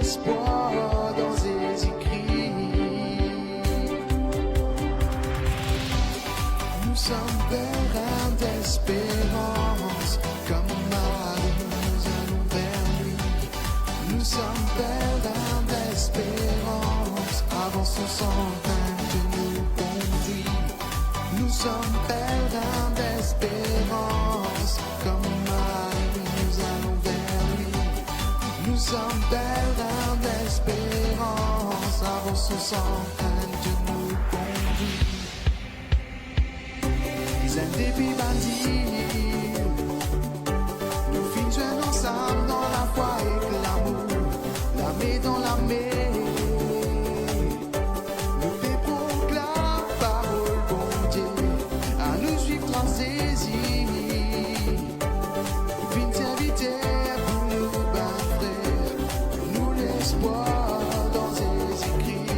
l'espoir dans ses écrits. Nous sommes pleins d'espérance, comme Marie, nous allons vers lui. Nous sommes pleins d'espérance, avançons sans crainte, nous conduit. Nous sommes pleins d'espérance, comme Marie, nous allons vers lui. Nous sommes pleins d'espérance, avançons sans crainte, nous conduit. C'est un début bandit. Nous finissons ensemble dans la foi et l'amour, l'armée dans l'armée. Nous fait pour que la parole, bon Dieu, à nous suivre dans saisie. Vite inviter pour nous battre, frère, nous l'espoir dans ses écrits.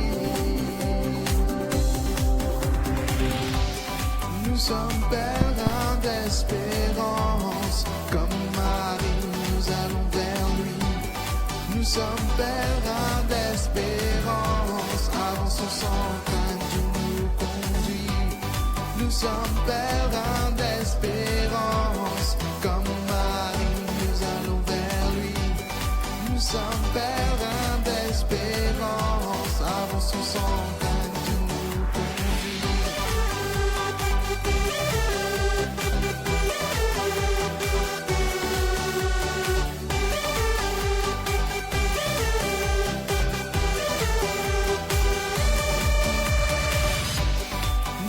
Nous sommes pleins d'espérance, comme Marie, nous allons vers lui. Nous sommes pleins d'espérance, avançons sans crainte, Dieu nous conduit. Nous sommes pleins d'espérance, comme Marie, nous allons vers lui. Nous sommes pleins d'espérance, avançons sans crainte, Dieu nous conduit.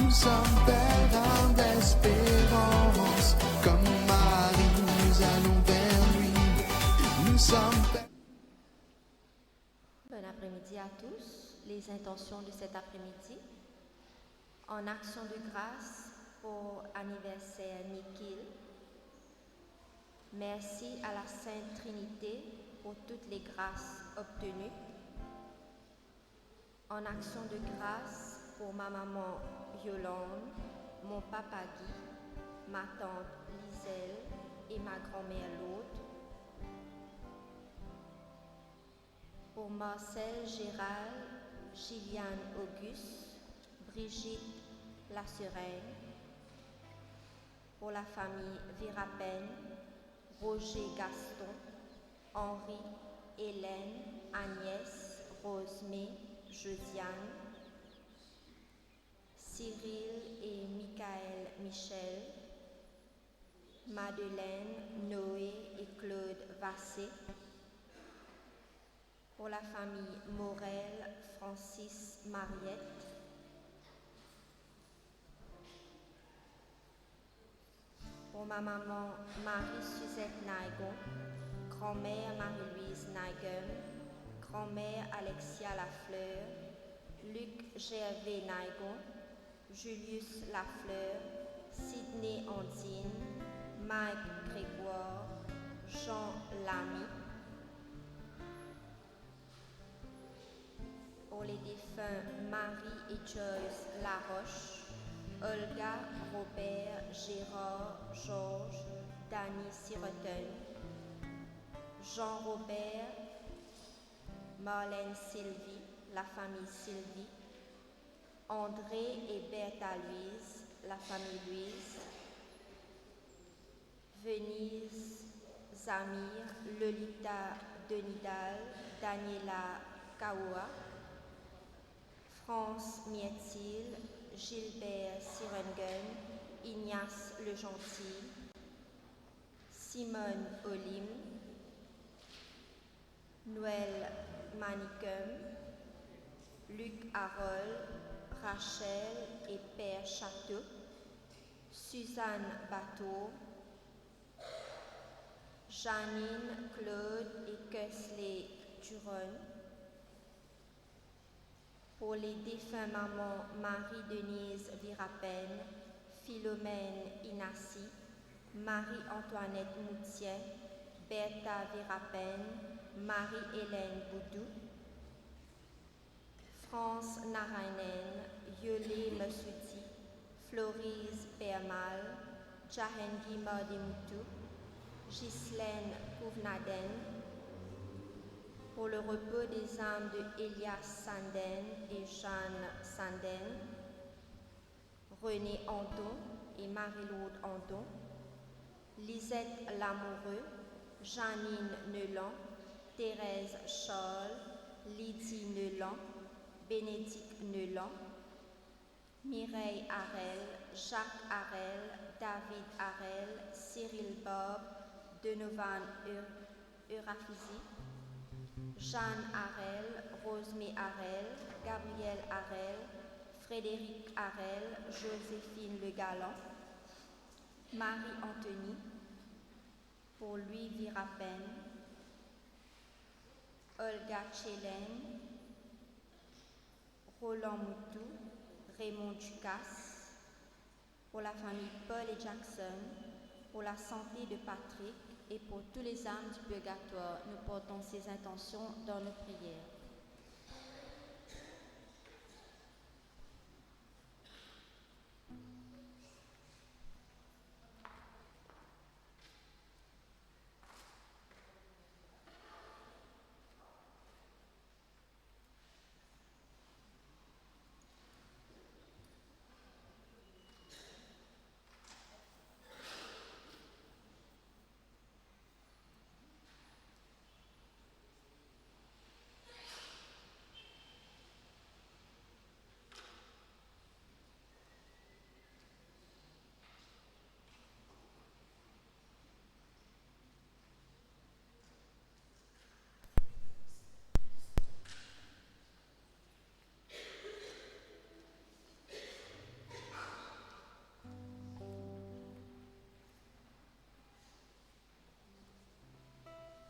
Nous sommes pleins d'espérance, comme Marie, nous allons vers lui. Nous sommes Bon après-midi à tous. Les intentions de cet après-midi. En action de grâce pour anniversaire Nikhil. Merci à la Sainte Trinité pour toutes les grâces obtenues. En action de grâce pour ma maman Yolande, mon papa Guy, ma tante Liselle et ma grand-mère Laude. Pour Marcel Gérald, Gilliane Auguste, Brigitte La Sereine. Pour la famille Virapen, Roger Gaston, Henri, Hélène, Agnès, Rosemée, Josiane, Cyril et Michael Michel, Madeleine, Noé et Claude Vassé. Pour la famille Morel, Francis, Mariette. Pour ma maman Marie-Suzette Naigon, grand-mère Marie-Louise Naigem, grand-mère Alexia Lafleur, Luc Gervais Naigon, Julius Lafleur, Sydney Andine, Mike Grégoire, Jean Lamy. Pour les défunts Marie et Joyce Laroche, Olga, Robert, Gérard, Georges, Danny Siroten, Jean-Robert, Marlène Sylvie, la famille Sylvie, André et Bertha Louise, la famille Louise, Venise, Zamir, Lolita Denidal, Daniela Kaoua, France Mietil, Gilbert Sirengen, Ignace Le Gentil, Simone Olim, Noël Manicum, Luc Harold, Rachel et Père Château, Suzanne Bateau, Janine, Claude et Kesley Duron. Pour les défunts mamans Marie-Denise Virapen, Philomène Inassi, Marie-Antoinette Moutier, Bertha Virapen, Marie-Hélène Boudou, France Narainen, Yolé Messoudi, Florise Permal, Jahengi Mardimoutou, Ghislaine Kouvnaden. Pour pour le repos des âmes de Elias Sanden et Jeanne Sanden, René Andon et Marie-Laude Andon, Lisette Lamoureux, Janine Neuland, Thérèse Scholl, Lydie Neuland, Bénédicte Neuland, Mireille Harel, Jacques Harel, David Harel, Cyril Bob, Donovan Eurafizi, Jeanne Harel, Rosemée Harel, Gabriel Harel, Frédéric Harel, Joséphine Le Galant, Marie-Anthony, pour Louis Virapen, Olga Tchelen, Roland Moutou, Raymond Ducasse, pour la famille Paul et Jackson, pour la santé de Patrick et pour tous les âmes du purgatoire, nous portons ces intentions dans nos prières.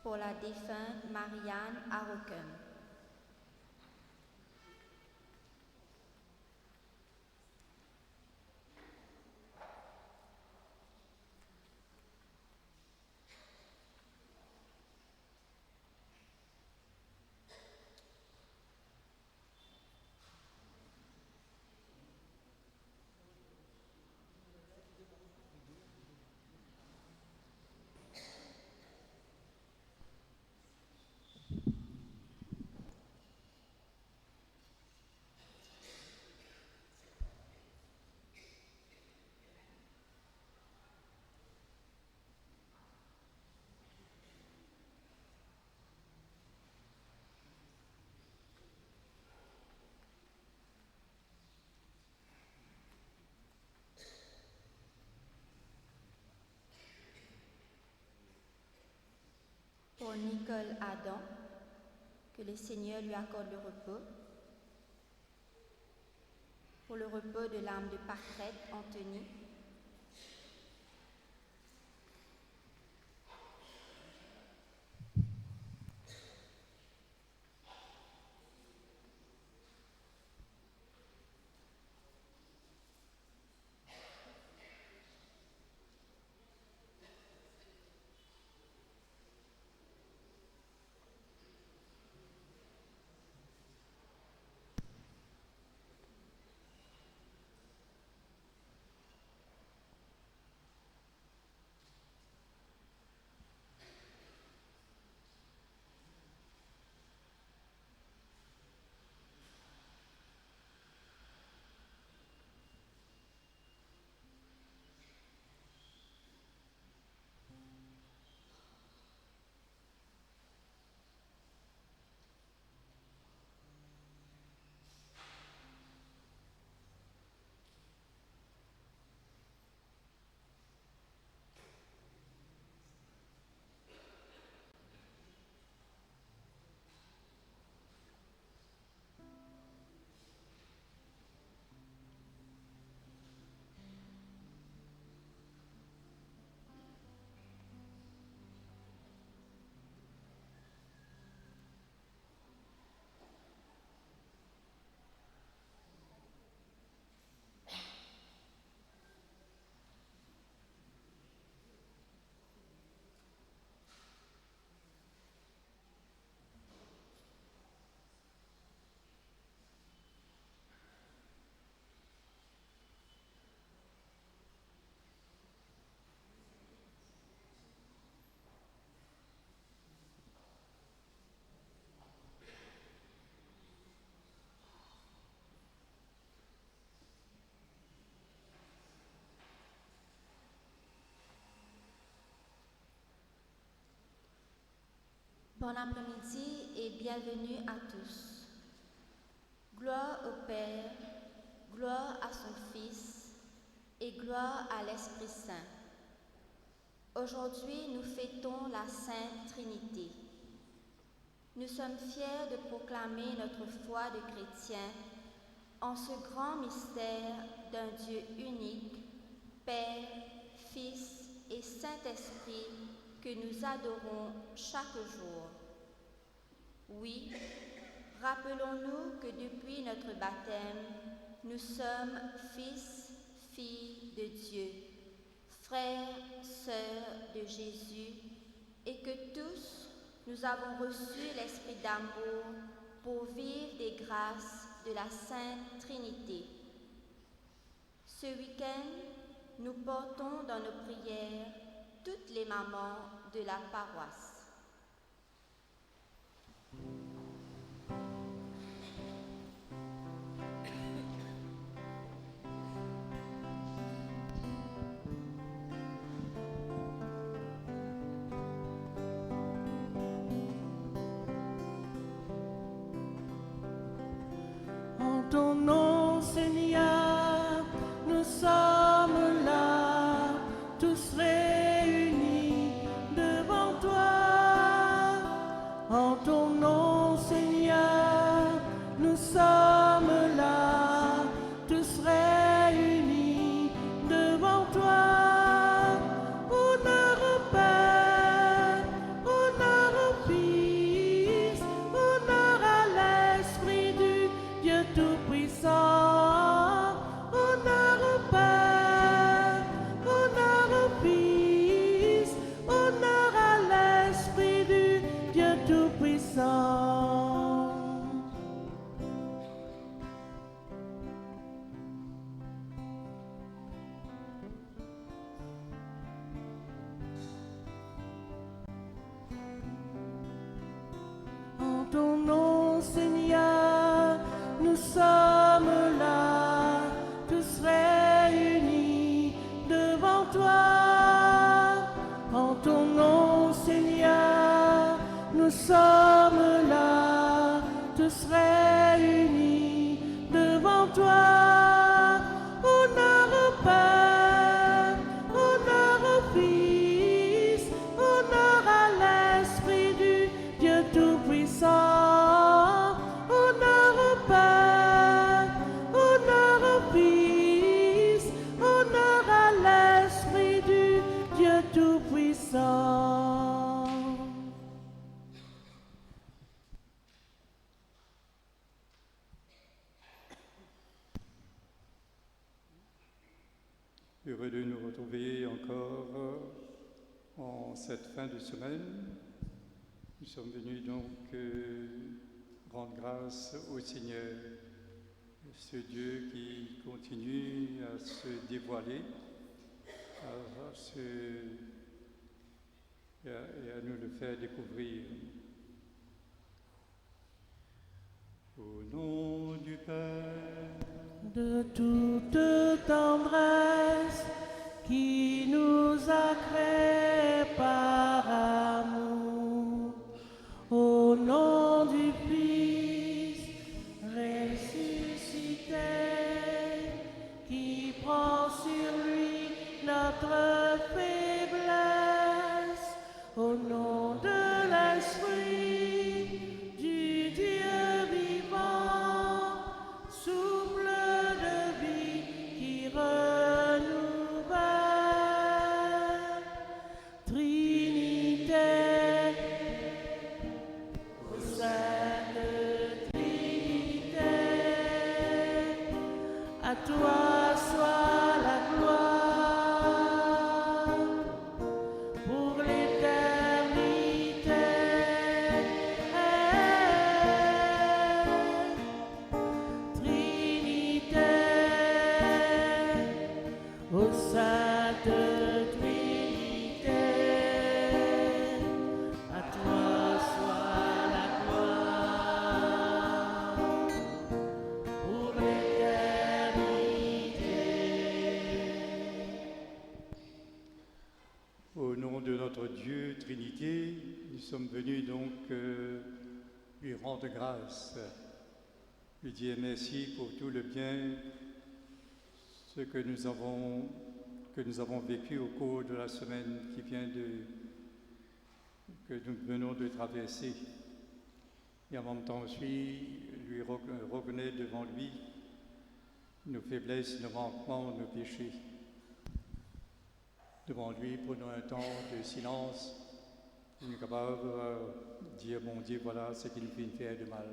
Pour la défunte Marianne Aroken. Pour Nicole Adam, que le Seigneur lui accorde le repos. Pour le repos de l'âme de Parfaite Anthony. Bon après-midi et bienvenue à tous. Gloire au Père, gloire à son Fils et gloire à l'Esprit Saint. Aujourd'hui, nous fêtons la Sainte Trinité. Nous sommes fiers de proclamer notre foi de chrétiens en ce grand mystère d'un Dieu unique, Père, Fils et Saint-Esprit que nous adorons chaque jour. Oui, rappelons-nous que depuis notre baptême, nous sommes fils, filles de Dieu, frères, sœurs de Jésus, et que tous, nous avons reçu l'esprit d'amour pour vivre des grâces de la Sainte Trinité. Ce week-end, nous portons dans nos prières toutes les mamans de la paroisse. En ton nom, Seigneur, nous sommes là, tous réunis devant toi. En ton nom, Seigneur, nous sommes là, tous réunis devant toi. Honneur au Père, honneur au Fils, honneur à l'Esprit du Dieu Tout-Puissant. Honneur au Père, honneur au Fils, honneur à l'Esprit du Dieu Tout-Puissant. En ton nom, Seigneur, nous sommes là, tous réunis devant toi. En ton nom, Seigneur, nous sommes là, tous réunis devant toi. Honneur au Père, honneur au Fils, honneur à l'Esprit du Dieu Tout-Puissant. Honneur au Père, honneur au Fils, honneur à l'Esprit du Dieu Tout-Puissant. Heureux de nous retrouver encore en cette fin de semaine. Nous sommes venus donc rendre grâce au Seigneur, ce Dieu qui continue à se dévoiler, et à nous le faire découvrir. Au nom du Père, De toute tendresse qui nous a créés par amour, au nom du Fils ressuscité, qui prend sur lui notre faiblesse, au nom de l'Esprit du Dieu vivant, souffle de vie qui renouvelle. Trinité, ô Sainte Trinité, à toi soit la gloire pour l'éternité. Trinité, ô Sainte Trinité, à toi soit la gloire pour l'éternité. sommes venus donc lui rendre grâce, lui dire merci pour tout le bien, ce que nous avons vécu au cours de la semaine que nous venons de traverser. Et en même temps aussi, lui reconnaître devant lui nos faiblesses, nos manquements, nos péchés. Devant lui, prenons un temps de silence, nous sommes capables de dire, mon Dieu, voilà ce qui nous fait faire de mal.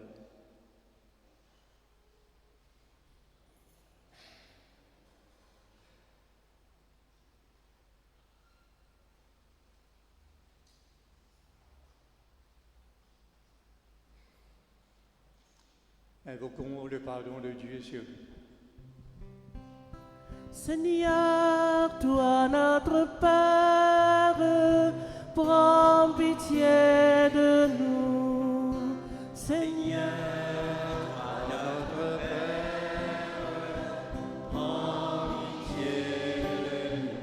Invoquons le pardon de Dieu sur nous. Seigneur, toi notre Père, prends pitié de nous. Seigneur, toi notre Père, prends pitié de nous.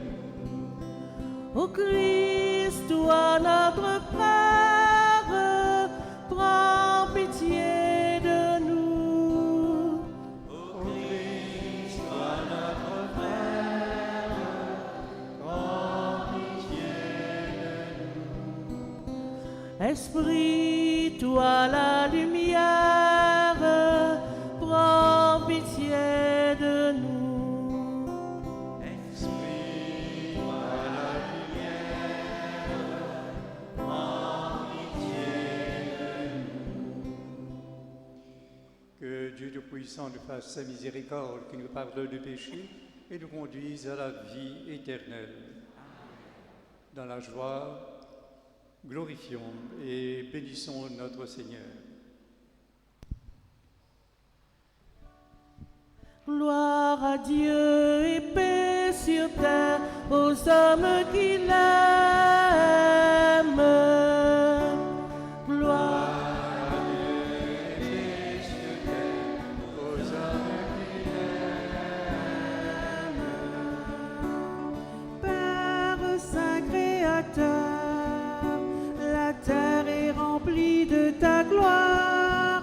ô Christ, toi notre Père, prends pitié de nous. Esprit, toi la lumière, prends pitié de nous. Esprit, toi la lumière, prends pitié de nous. Que Dieu Tout-Puissant nous fasse sa miséricorde, qui nous pardonne du péché et nous conduise à la vie éternelle. Dans la joie, glorifions et bénissons notre Seigneur. Gloire à Dieu et paix sur terre aux hommes qui l'aiment. Gloire À Dieu et paix sur terre aux hommes qui l'aiment. Père saint créateur, la terre est remplie de ta gloire.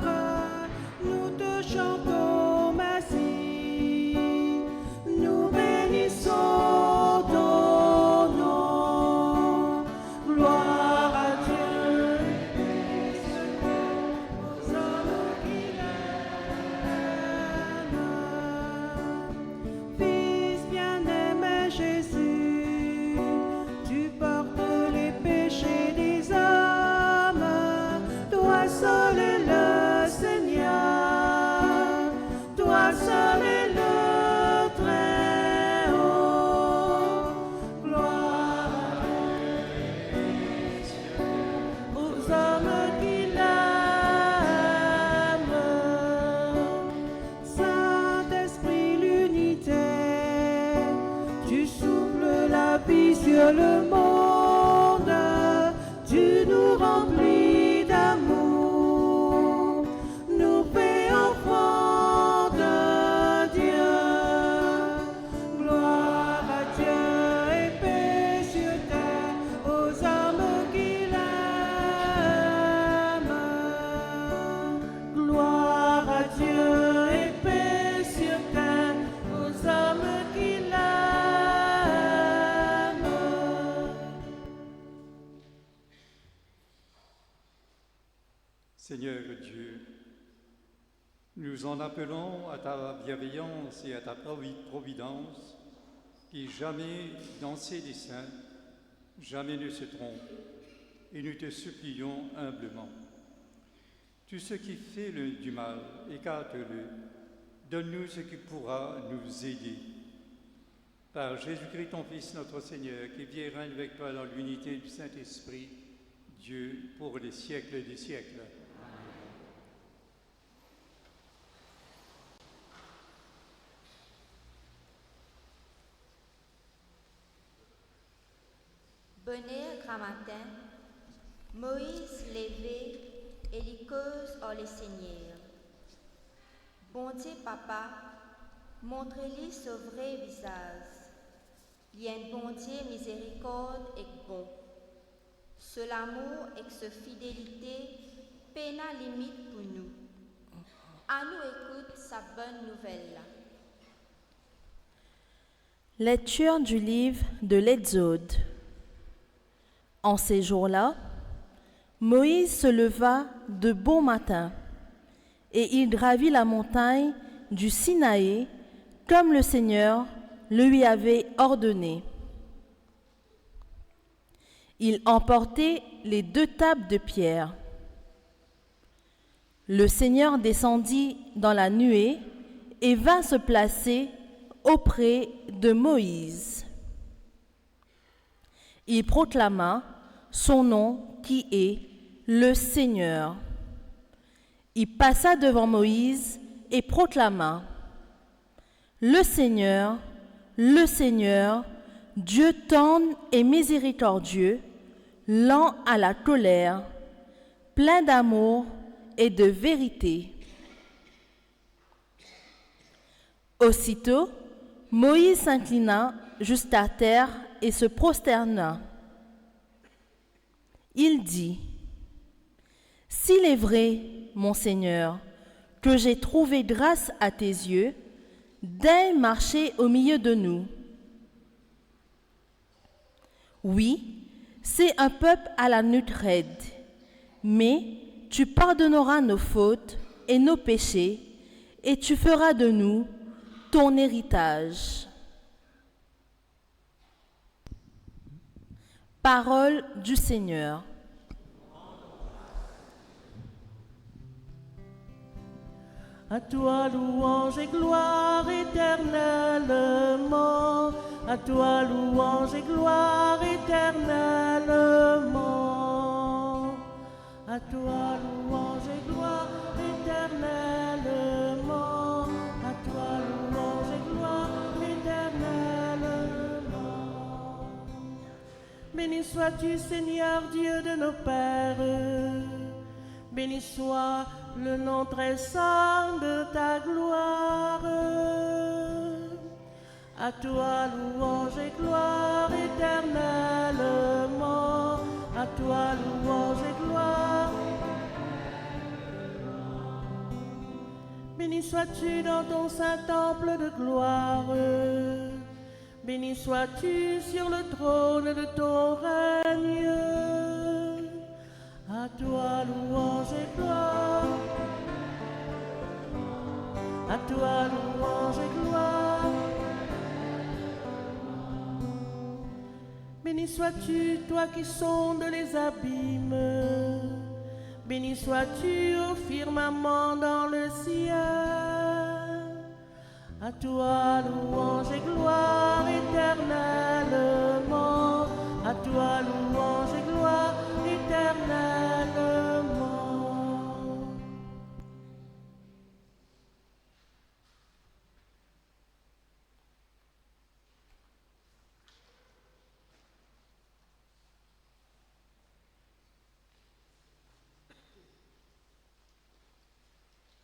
Nous te chantons merci, nous bénissons ton nom. Gloire à Dieu et paix sur terre aux hommes qui l'aiment. Fils bien-aimé Jésus, tu portes les péchés des hommes, toi seul est le Seigneur, toi seul est le Très-Haut. Gloire à Dieu aux hommes qui l'aiment. Saint-Esprit, l'unité, tu souffles la vie sur le monde, tu nous remplis d'amour, nous fais enfants de Dieu. Gloire à Dieu et paix sur terre aux hommes qui l'aiment. Gloire à Dieu et paix sur terre aux hommes qui l'aiment. Seigneur Dieu, nous en appelons à ta bienveillance et à ta providence, qui jamais dans ses desseins, jamais ne se trompe, et nous te supplions humblement. Tout ce qui fait du mal, écarte-le, donne-nous ce qui pourra nous aider. Par Jésus-Christ, ton Fils, notre Seigneur, qui vit et règne avec toi dans l'unité du Saint-Esprit, Dieu, pour les siècles des siècles. Bonheur grand matin, Moïse levé et les causes en les Seigneur. Bon Dieu papa, montrez-lui ce vrai visage. Il y a un bon Dieu miséricorde et bon. Ce l'amour et ce fidélité peine à limite pour nous. À nous écoute sa bonne nouvelle. Lecture du livre de l'Exode. En ces jours-là, Moïse se leva de bon matin et il gravit la montagne du Sinaï comme le Seigneur le lui avait ordonné. Il emportait les 2 tables de pierre. Le Seigneur descendit dans la nuée et vint se placer auprès de Moïse. Il proclama son nom qui est le Seigneur. Il passa devant Moïse et proclama: le Seigneur, Dieu tendre et miséricordieux, lent à la colère, plein d'amour et de vérité. Aussitôt, Moïse s'inclina jusqu'à terre et se prosterna. Il dit: s'il est vrai, mon Seigneur, que j'ai trouvé grâce à tes yeux, daigne marcher au milieu de nous. Oui, c'est un peuple à la nuque raide, mais tu pardonneras nos fautes et nos péchés, et tu feras de nous ton héritage. Parole du Seigneur. À toi louange et gloire éternellement. À toi louange et gloire éternellement. À toi louange et gloire éternellement. À toi louange et gloire éternellement. Béni sois-tu, Seigneur Dieu de nos pères. Béni soit le nom très saint de ta gloire. À toi louange et gloire éternellement. À toi louange et gloire. Béni sois-tu dans ton saint temple de gloire. Béni sois-tu sur le trône de ton règne. À toi louange et gloire. À toi louange et gloire. Béni sois-tu, toi qui sondes les abîmes. Béni sois-tu au firmament dans le ciel. À toi louange et gloire éternellement. À toi louange et gloire éternellement.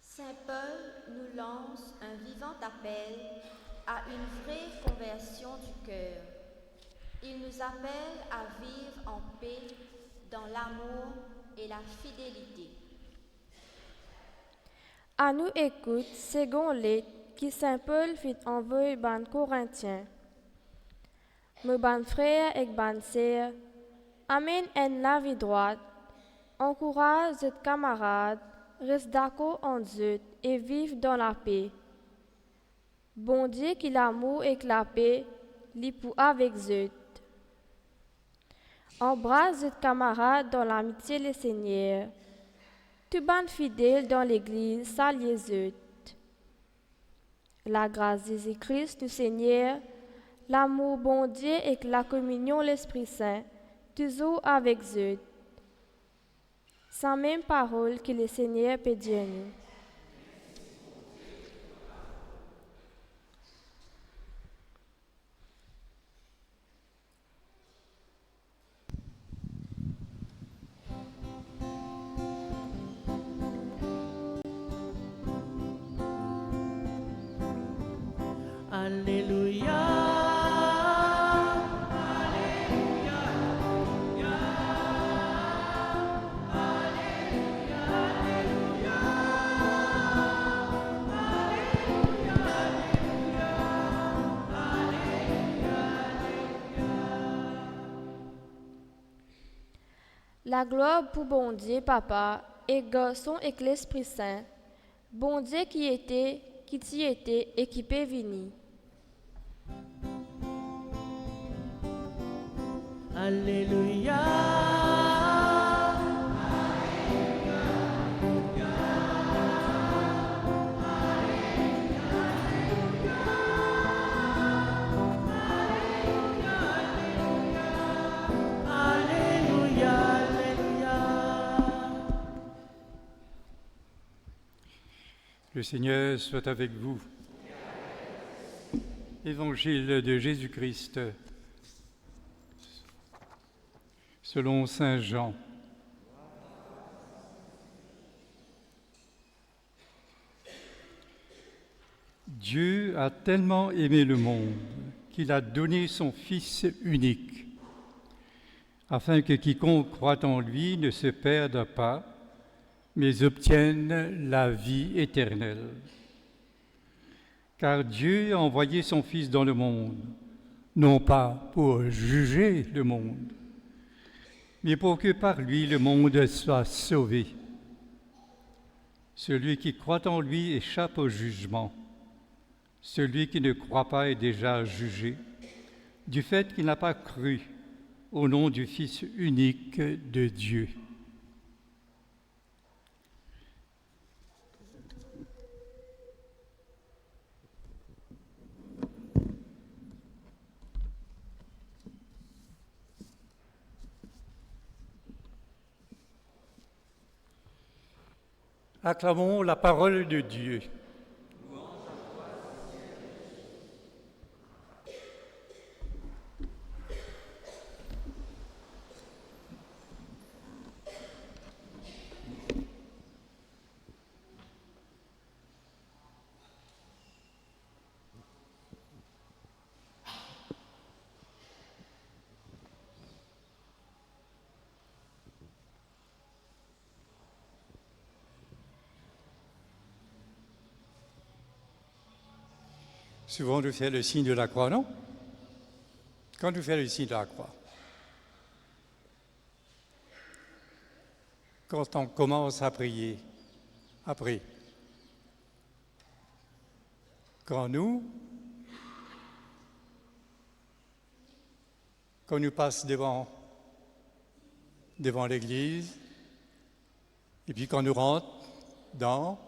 Saint Paul nous lance un vivant appel à une vraie conversion du cœur. Il nous appelle à vivre en paix dans l'amour et la fidélité. À nous écoute second lettre qui Saint Paul fit envoyer ban Corinthiens. Me ban frères et ban sœurs, amène en la vie droite, encourage tes camarades, reste d'accord en Dieu et vive dans la paix. Bon Dieu qui l'amour et que la paix, lit pour avec Dieu. Embrasse tes camarades dans l'amitié le Seigneur. Tu ban fidèle dans l'église, salut Dieu. La grâce de Jésus-Christ, du Seigneur, l'amour bon Dieu et que la communion l'Esprit Saint, toujours avec Dieu. Sans même parole que le Seigneur peut dire nous. Alléluia. La gloire pour bon Dieu, Papa, et Garçon et l'Esprit Saint, bon Dieu qui était, qui t'y était et qui peut venir. Alléluia. Alléluia, Alléluia. Le Seigneur soit avec vous. Évangile de Jésus-Christ selon saint Jean. Dieu a tellement aimé le monde qu'il a donné son Fils unique, afin que quiconque croit en lui ne se perde pas, mais obtienne la vie éternelle. Car Dieu a envoyé son Fils dans le monde, non pas pour juger le monde, mais pour que par lui le monde soit sauvé. Celui qui croit en lui échappe au jugement. Celui qui ne croit pas est déjà jugé, du fait qu'il n'a pas cru au nom du Fils unique de Dieu. Acclamons la parole de Dieu. Souvent, nous faisons le signe de la croix, non? Quand nous faisons le signe de la croix, quand on commence à prier, après, quand nous passons devant l'église, et puis quand nous rentrons dans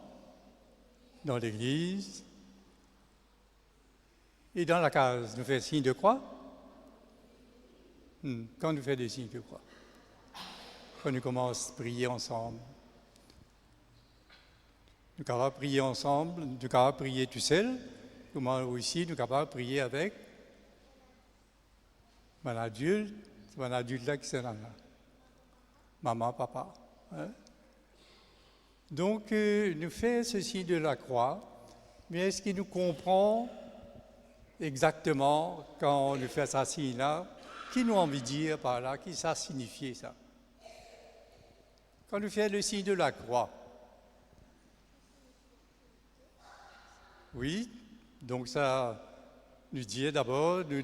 l'église, et dans la case, nous faisons signe de croix. Quand nous faisons des signes de croix. Quand nous commençons à prier ensemble. Nous sommes capables de prier ensemble, nous sommes capables de prier tout seul. Comment aussi, nous sommes capables de prier avec mon adulte là qui est là. Maman, papa. Hein? Donc, nous faisons ce signe de la croix, mais est-ce qu'il nous comprend exactement, quand on nous fait ça signe-là, qui nous a envie de dire par là, qui ça signifie ça? Quand nous faisons le signe de la croix, oui, donc ça nous dit d'abord, nous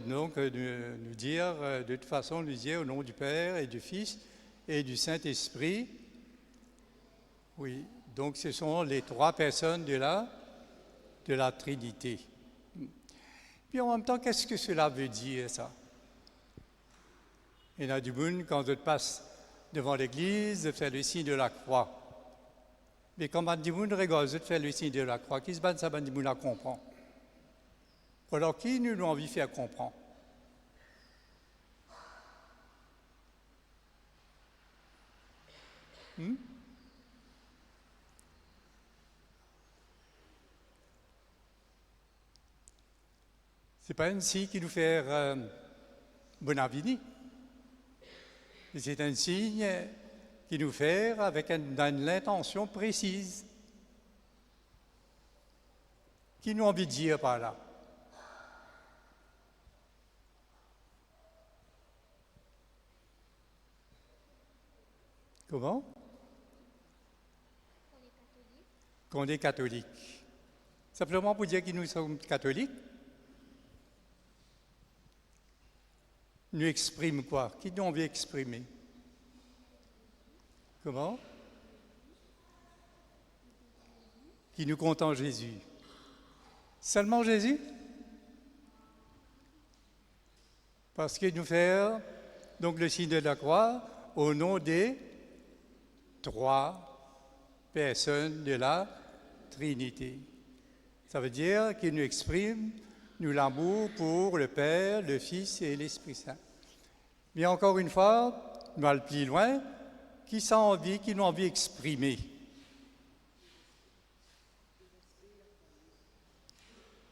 dire, de toute façon, nous dire au nom du Père et du Fils et du Saint-Esprit, oui, donc ce sont les trois personnes de la Trinité. Puis en même temps, qu'est-ce que cela veut dire, ça? Il y en a du monde, quand je passe devant l'église, de faire le signe de la croix. Mais quand du monde regarde, de faire le signe de la croix, qui se bat, ça va du monde à comprendre. Alors, qui nous a envie de faire comprendre? Ce n'est pas un signe qui nous fait bon avenir. C'est un signe qui nous fait avec une intention précise. Qui nous a envie de dire par là? Comment? Qu'on est catholique. Simplement pour dire que nous sommes catholiques. Nous exprime quoi? Qui nous envie d'exprimer? Comment? Qui nous compte en Jésus. Seulement Jésus? Parce qu'il nous fait donc le signe de la croix au nom des 3 personnes de la Trinité. Ça veut dire qu'il nous exprime, nous, l'amour pour le Père, le Fils et l'Esprit Saint. Mais encore une fois, nous allons plus loin, qui nous envie d'exprimer.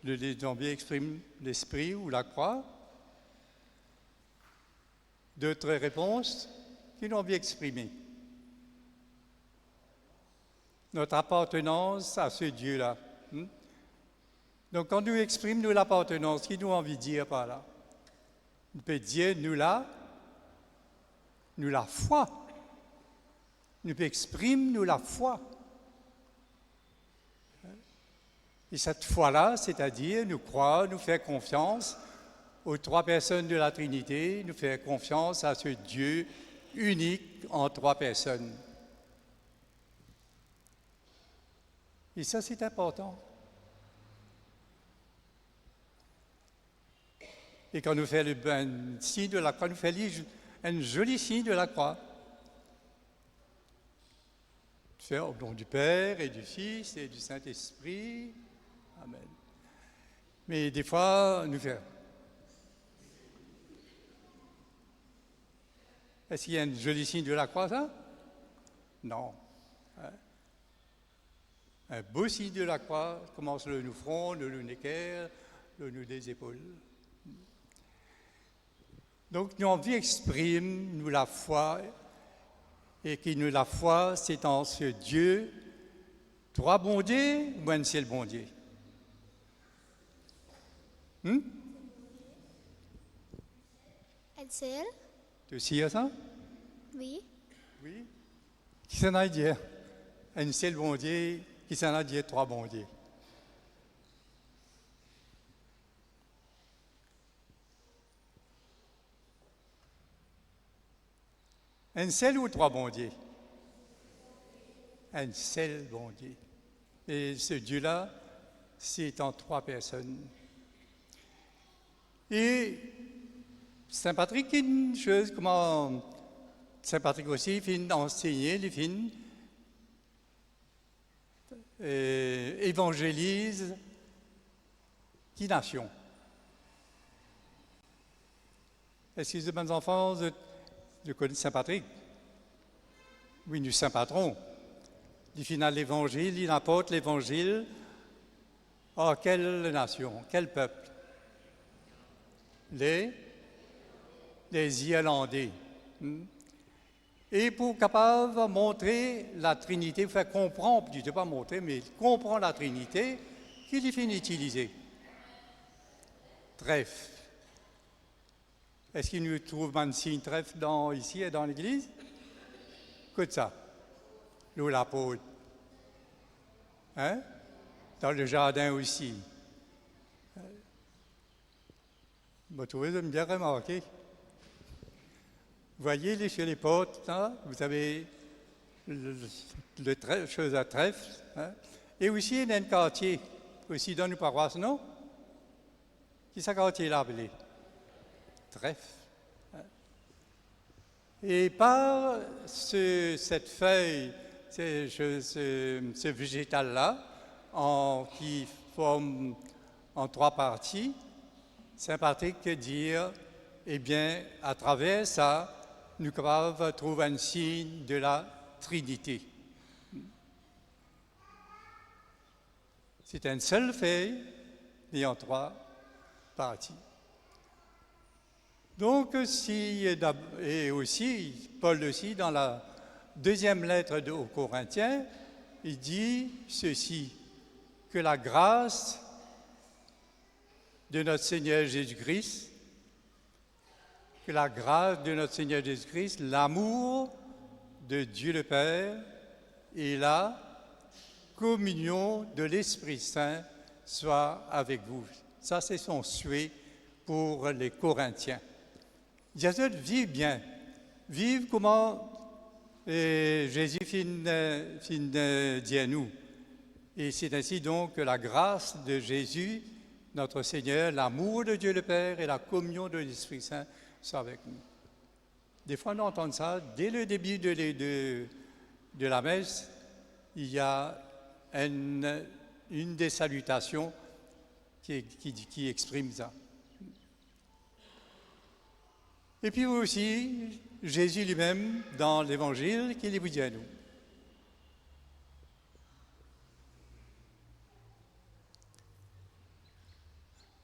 Les envies expriment l'Esprit ou la croix. D'autres réponses qui nous envie d'exprimer. Notre appartenance à ce Dieu-là. Donc, quand nous exprimons l'appartenance, qui nous envie de dire par là? On peut dire nous la foi. Nous peut exprimer nous la foi. Et cette foi-là, c'est-à-dire nous croire, nous faire confiance aux 3 personnes de la Trinité, nous faire confiance à ce Dieu unique en 3 personnes. Et ça, c'est important. Et quand nous faisons le signe de la croix, nous faisons un joli signe de la croix. C'est au nom du Père et du Fils et du Saint-Esprit. Amen. Mais des fois, nous faisons. Est-ce qu'il y a un joli signe de la croix, ça? Non. Un beau signe de la croix commence le nous front, le nous équerre, le nous des épaules. Donc, nous envie exprime, nous la foi, et qui nous la foi, c'est en ce Dieu, 3 bons dieux ou un seul bon Dieu? Un seul? Tu aussi à ça? Oui. Oui. Qui s'en a dit? Un seul bon Dieu, qui s'en a dit 3 bons dieux? Un seul ou 3 bons dieux? Un seul bon Dieu. Et ce Dieu-là, c'est en 3 personnes. Et Saint Patrick, une chose, comment Saint Patrick aussi, il finit d'enseigner, il finit évangélise qui nation? Est-ce que les bonnes enfants de connaître Saint Patrick? Oui, nous Saint Patron. Il finit l'évangile, il apporte l'évangile. Oh, quelle nation, quel peuple? Les Irlandais. Et pour capable de montrer la Trinité, faire comprendre, je ne dis pas montrer, mais comprendre la Trinité, qu'il finit d'utiliser. Trèfle. Est-ce qu'il nous trouve un signe trèfle ici et dans l'église? Écoute ça. L'eau la peau. Hein? Dans le jardin aussi. Vous trouvez ça bien remarqué. Vous voyez chez les portes, là, vous avez le chose à trèfle. Hein? Et aussi, il y a un quartier, aussi dans nos paroisses, non? Qui est ce quartier-là appelé? Trèfle. Hein? Et par cette feuille, ce végétal-là, qui forme en 3 parties, Saint Patrick peut dire, eh bien, à travers ça, nous sommes capables de trouver un signe de la Trinité. C'est une seule feuille, et en 3 parties. Donc, et aussi, Paul aussi, dans la 2e lettre aux Corinthiens, il dit ceci, que la grâce de notre Seigneur Jésus-Christ, l'amour de Dieu le Père et la communion de l'Esprit Saint soit avec vous. Ça, c'est son souhait pour les Corinthiens. Jésus vit bien, vive comment et Jésus fin dit à nous. Et c'est ainsi donc que la grâce de Jésus, notre Seigneur, l'amour de Dieu le Père et la communion de l'Esprit Saint sont avec nous. Des fois, on entend ça, dès le début de la messe, il y a une des salutations qui exprime ça. Et puis aussi, Jésus lui-même, dans l'Évangile, qu'il vous dit à nous.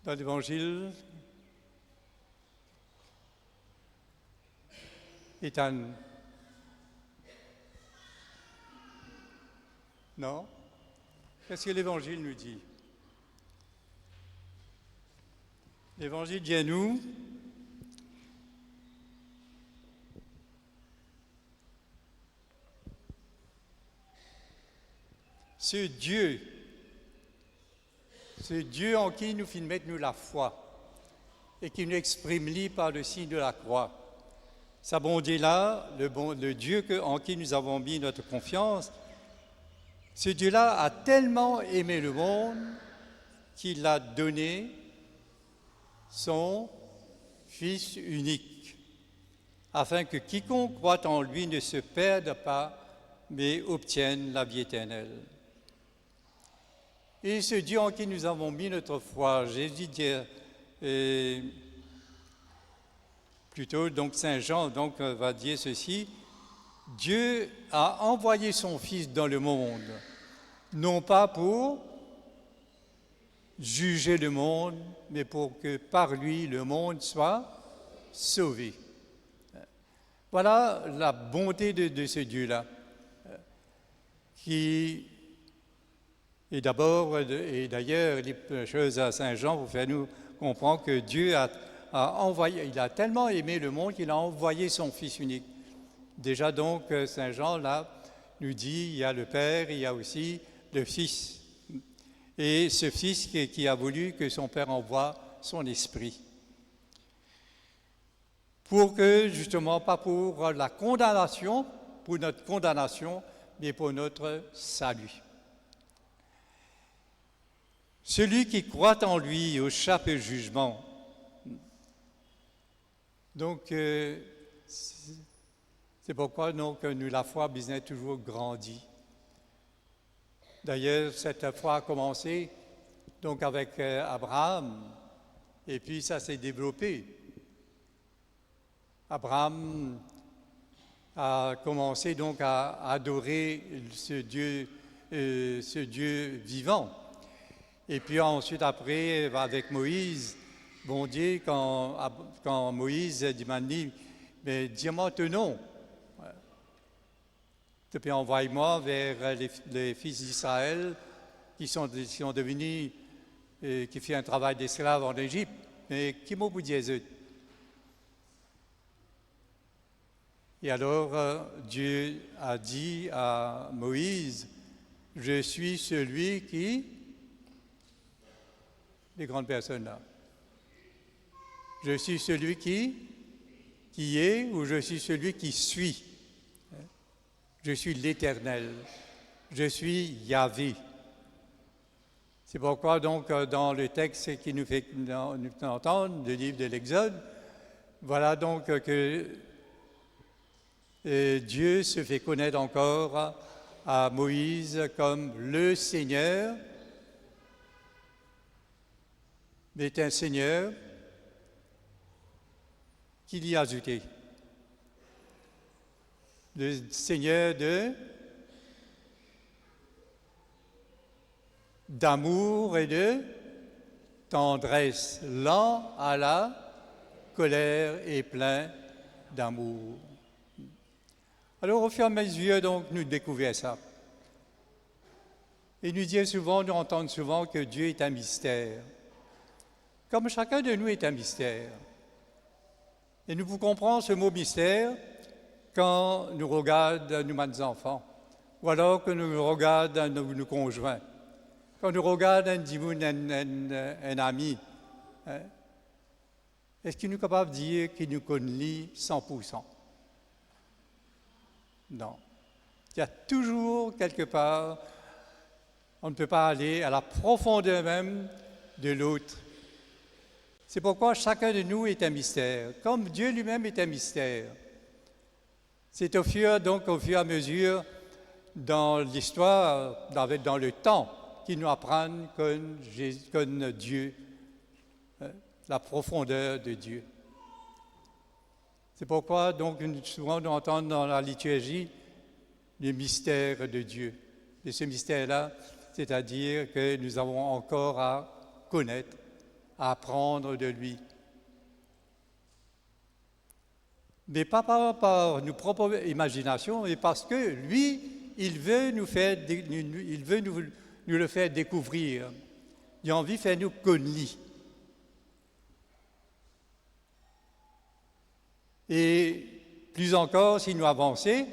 Dans l'Évangile, Ethan. Non? Qu'est-ce que l'Évangile nous dit? L'Évangile dit à nous, ce Dieu en qui nous filons mettre nous la foi et qui nous exprime par le signe de la croix. Sa bonté là, le Dieu en qui nous avons mis notre confiance, ce Dieu-là a tellement aimé le monde qu'il a donné son Fils unique, afin que quiconque croit en lui ne se perde pas, mais obtienne la vie éternelle. Et ce Dieu en qui nous avons mis notre foi, Jésus dit, plutôt donc Saint Jean donc, va dire ceci, Dieu a envoyé son Fils dans le monde, non pas pour juger le monde, mais pour que par lui le monde soit sauvé. Voilà la bonté de ce Dieu-là, qui est d'abord, et d'ailleurs, les choses à Saint Jean pour faire nous comprendre que Dieu a envoyé, il a tellement aimé le monde qu'il a envoyé son Fils unique. Déjà donc, Saint Jean, là, nous dit, il y a le Père, il y a aussi le Fils. Et ce Fils qui a voulu que son Père envoie son Esprit. Pour que, justement, pas pour la condamnation, pour notre condamnation, mais pour notre salut. Celui qui croit en lui échappe au jugement. Donc, c'est pourquoi donc, nous, la foi, business toujours grandit. D'ailleurs, cette foi a commencé donc, avec Abraham, et puis ça s'est développé. Abraham a commencé donc à adorer ce Dieu vivant. Et puis ensuite, après, avec Moïse, bon Dieu, quand Moïse dit, mais dis-moi ton nom. Et puis envoie-moi vers les fils d'Israël qui sont devenus, qui font un travail d'esclave en Égypte. Mais qui m'a dit eux? Et alors Dieu a dit à Moïse, je suis celui qui, les grandes personnes là, je suis celui qui est ou je suis celui qui suis. Je suis l'Éternel, je suis Yahvé. C'est pourquoi donc dans le texte qui nous fait entendre, le livre de l'Exode, voilà donc que Dieu se fait connaître encore à Moïse comme le Seigneur, mais est un Seigneur qu'il y a ajouté. Le Seigneur d'amour et de tendresse, lent à la colère et plein d'amour. Alors, au fur et à mesure, donc, nous découvrons ça. Et nous entendons souvent que Dieu est un mystère. Comme chacun de nous est un mystère. Et nous pouvons comprendre ce mot mystère quand nous regardons nos enfants, ou alors que nous regardons nos conjoints, quand nous regardons un ami. Hein? Est-ce qu'il nous est capable de dire qu'il nous connaît 100%? Non. Il y a toujours quelque part, on ne peut pas aller à la profondeur même de l'autre. C'est pourquoi chacun de nous est un mystère, comme Dieu lui-même est un mystère. C'est au fur et à mesure, dans l'histoire, dans le temps, qu'il nous apprend comme Dieu, la profondeur de Dieu. C'est pourquoi, donc, souvent nous entendons dans la liturgie le mystère de Dieu. Et ce mystère-là, c'est-à-dire que nous avons encore à connaître, à apprendre de lui. Mais pas par nos propres imaginations, mais parce que lui, il veut nous le faire découvrir. Il a envie de faire nous connaître. Et plus encore, si nous avançons,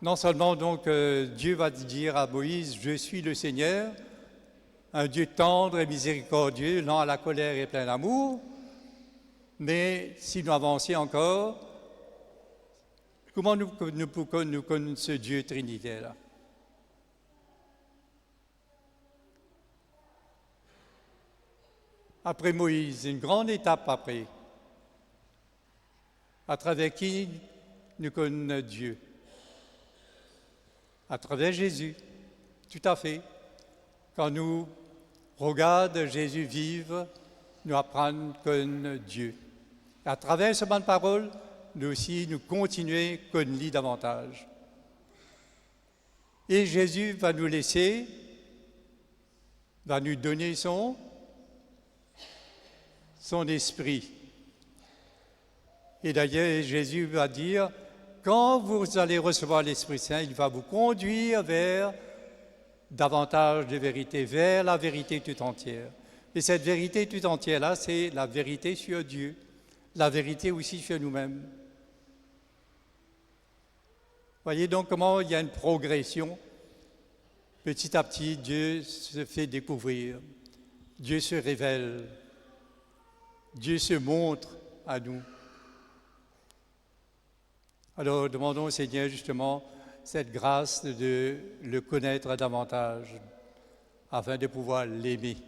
non seulement donc Dieu va dire à Moïse, je suis le Seigneur, un Dieu tendre et miséricordieux, lent à la colère et plein d'amour, mais si nous avançons encore, comment nous connaissons ce Dieu trinitaire-là? Après Moïse, une grande étape après, à travers qui nous connaissons Dieu? À travers Jésus, tout à fait. Quand nous regardons Jésus vivre, nous apprenons à connaître Dieu. Et à travers ce banc de parole, nous aussi, nous continuons à connaître davantage. Et Jésus va nous laisser, va nous donner son esprit. Et d'ailleurs, Jésus va dire, quand vous allez recevoir l'Esprit Saint, il va vous conduire vers davantage de vérité, vers la vérité tout entière. Et cette vérité tout entière-là, c'est la vérité sur Dieu, la vérité aussi sur nous-mêmes. Voyez donc comment il y a une progression. Petit à petit, Dieu se fait découvrir, Dieu se révèle, Dieu se montre à nous. Alors, demandons au Seigneur justement cette grâce de le connaître davantage, afin de pouvoir l'aimer.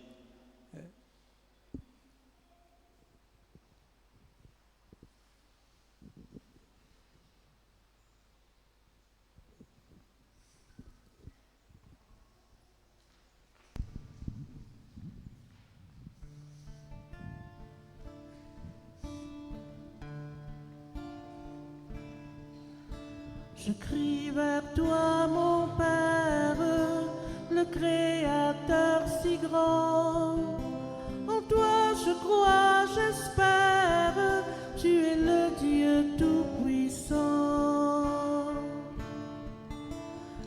Je crie vers toi, mon Père, le Créateur si grand. En toi je crois, j'espère, tu es le Dieu tout-puissant.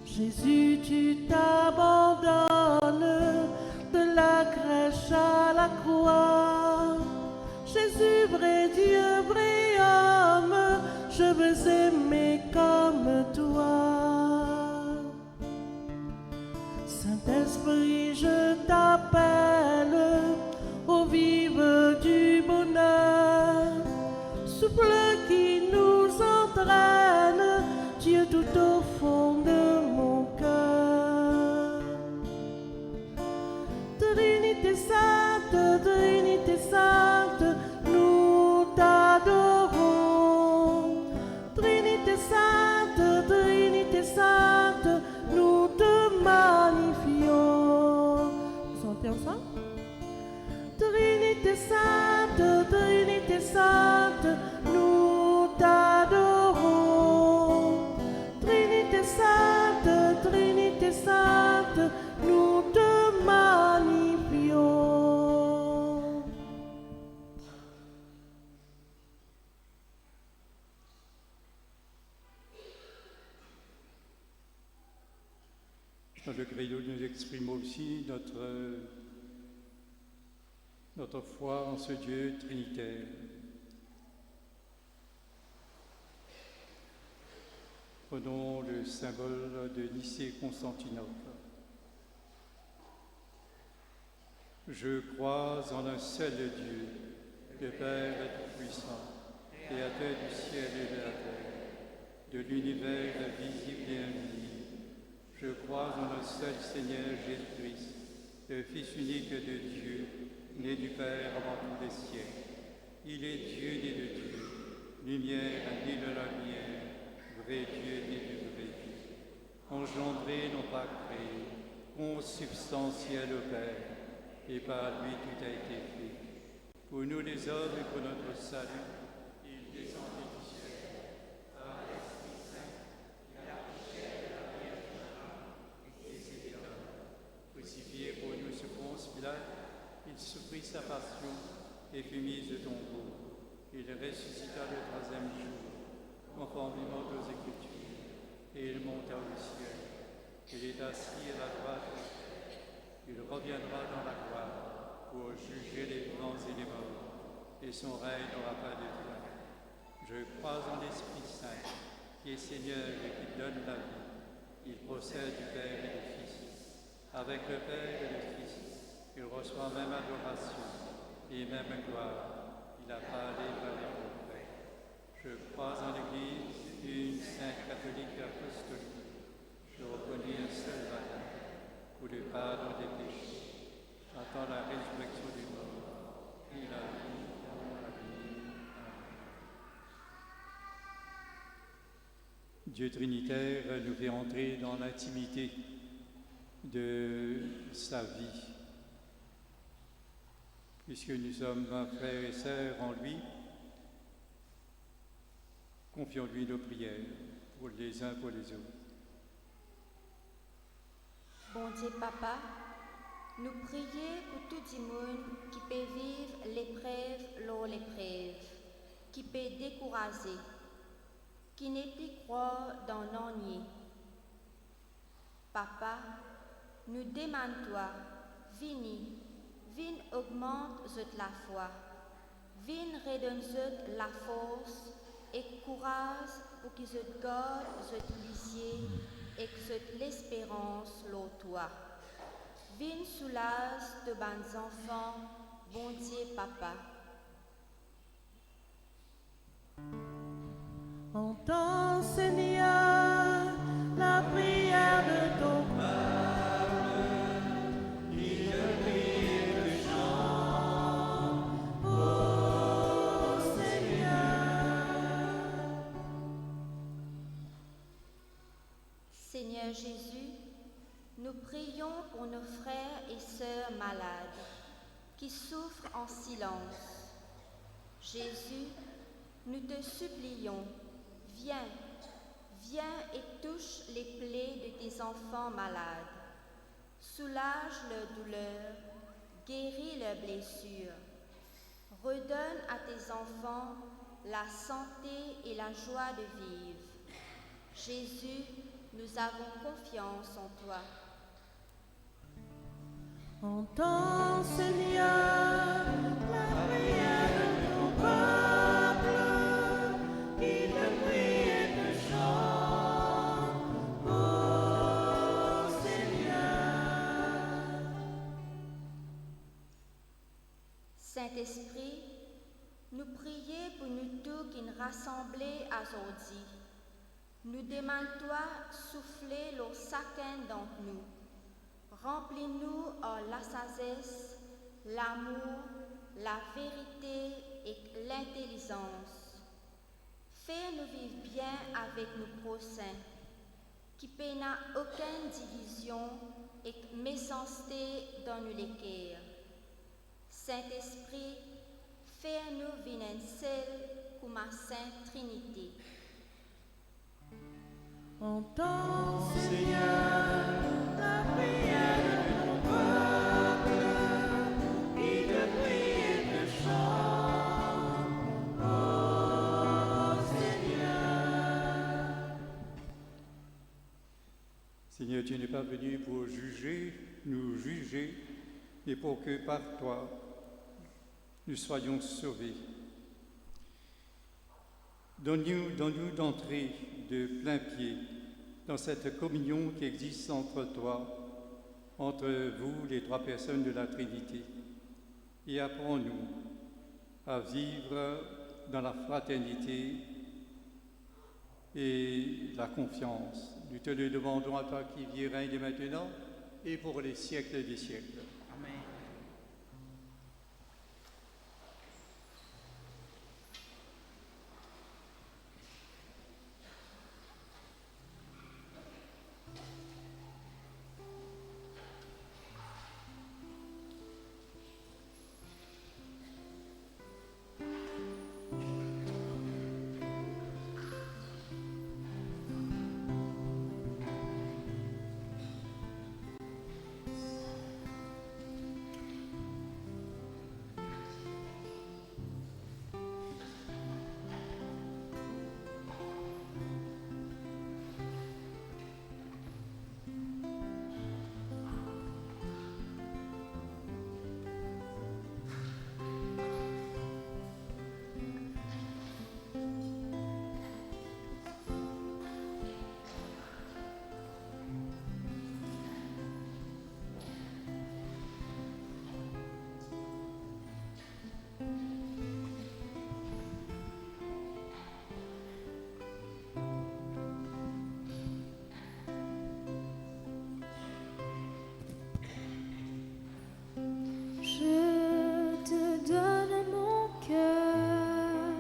Jésus, tu t'abandonnes de la crèche à la croix. Jésus, vrai Dieu, vrai homme, je veux aimer comme toi. Saint-Esprit, je t'appelle, ô vive du bonheur, souffle qui nous entraîne, Dieu tout au fond de mon cœur. Trinité sainte, nous t'adorons. Trinité sainte, nous te magnifions. Chantez ensemble. Trinité sainte, nous t'adorons. Trinité sainte, nous te magnifions. Dans le credo, nous exprimons aussi notre foi en ce Dieu trinitaire. Prenons le symbole de Nicée-Constantinople. Je crois en un seul Dieu, le Père Tout-Puissant, Créateur du ciel et de la terre, de l'univers visible et invisible. Je crois en le seul Seigneur Jésus-Christ, le Fils unique de Dieu, né du Père avant tous les siècles. Il est Dieu né de Dieu, lumière né de la lumière, vrai Dieu né de vrai Dieu, engendré non pas créé, consubstantiel au Père, et par lui tout a été fait. Pour nous les hommes et pour notre salut, il descendit du ciel, par l'Esprit Saint, il a accouché de la Vierge Marie, et s'est homme. Crucifié pour nous sous Ponce Pilate, il souffrit sa passion et fut mis au tombeau. Il ressuscita le troisième jour, conformément aux Écritures, et il monta au ciel. Il est assis à la droite. Il reviendra dans la gloire pour juger les vivants et les morts, et son règne n'aura pas de fin. Je crois en l'Esprit Saint, qui est Seigneur et qui donne la vie. Il procède du Père et du Fils. Avec le Père et le Fils, il reçoit même adoration et même gloire. Il a parlé par les prophètes. Je crois en l'Église, une sainte catholique apostolique. Je reconnais un seul baptême pour le pardon des péchés. J'attends la résurrection du mort et la vie avant la vie. Amen. Dieu Trinitaire nous fait entrer dans l'intimité de sa vie. Puisque nous sommes frères et sœurs en lui, confions-lui nos prières pour les uns pour les autres. Bon Dieu Papa, nous prions pour tout le monde qui peut vivre l'épreuve lors l'épreuve, qui peut décourager, qui n'est plus croire dans l'ennui. Papa, nous demandons toi, viens augmente la foi, viens redonne la force et courage pour qu'ils se gardent l'huissier et que l'espérance l'eau toi. Viens soulage de bons enfants, bon Dieu Papa. Entends, Seigneur, la prière de ton peuple, qui te prie et te chante, ô Seigneur. Seigneur Jésus, nous prions pour nos frères et sœurs malades qui souffrent en silence. Jésus, nous te supplions, viens et touche les plaies de tes enfants malades. Soulage leurs douleurs, guéris leurs blessures. Redonne à tes enfants la santé et la joie de vivre. Jésus, nous avons confiance en toi. Entends, Seigneur, la prière de ton peuple, qui te prie et te chante, ô Seigneur. Saint-Esprit, nous prions pour nous tous qui nous rassemblés aujourd'hui. Nous demandons-toi souffler le chacun d'entre nous. Remplis-nous en la sagesse, l'amour, la vérité et l'intelligence. Fais-nous vivre bien avec nos prochains, qui n'a aucune division et méchanceté dans nos cœurs. Saint-Esprit, fais-nous venir seul comme ma Sainte Trinité. Entends, Seigneur, la prière de ton peuple, qui te prie et te chante, ô Seigneur. Seigneur, tu n'es pas venu pour nous juger, mais pour que par toi, nous soyons sauvés. Donne-nous d'entrer de plein pied dans cette communion qui existe entre toi, entre vous, les trois personnes de la Trinité, et apprends-nous à vivre dans la fraternité et la confiance. Nous te le demandons à toi qui vis et règne maintenant et pour les siècles des siècles. Amen. Je te donne mon cœur,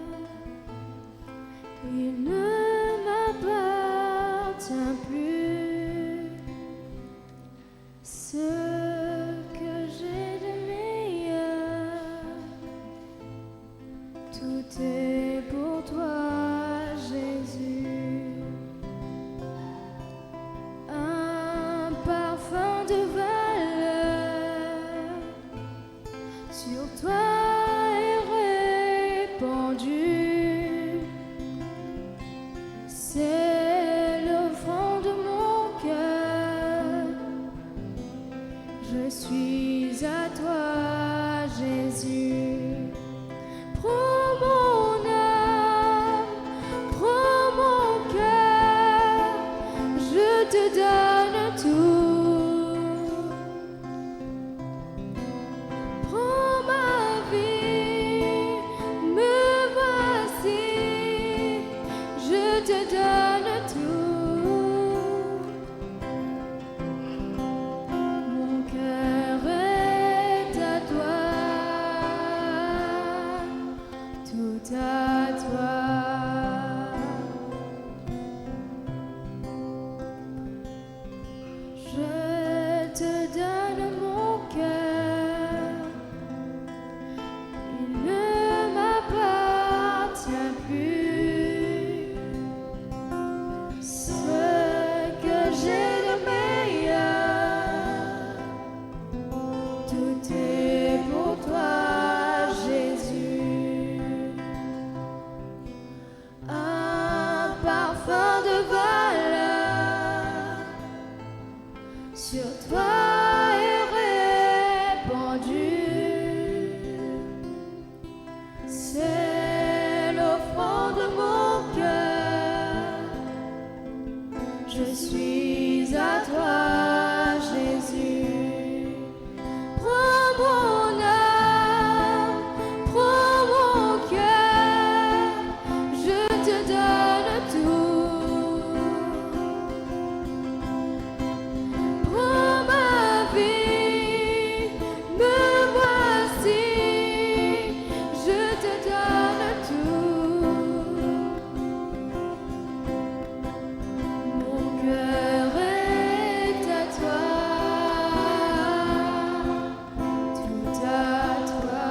il ne m'appartient plus. Ce que j'ai de meilleur, tout est pour toi, Jésus. Un parfum de valeur sur toi est répandu. C'est l'offrande de mon cœur. Je suis à toi, Jésus. Prends mon âme, prends mon cœur. Je te donne tout. Prends ma vie, me voici, je te donne tout. Mon cœur est à toi, tout à toi. Je te donne mon cœur, il ne m'appartient plus. Ce que j'ai de meilleur, tout est pour toi, Jésus. Un parfum de valeur sur toi est répandu. C'est l'offrande de mon cœur. Je suis à toi, Jésus. Prends mon âme, prends mon cœur. Je te donne tout. Prends ma vie, me voici, je te donne tout. Mon cœur est à toi, tout à toi.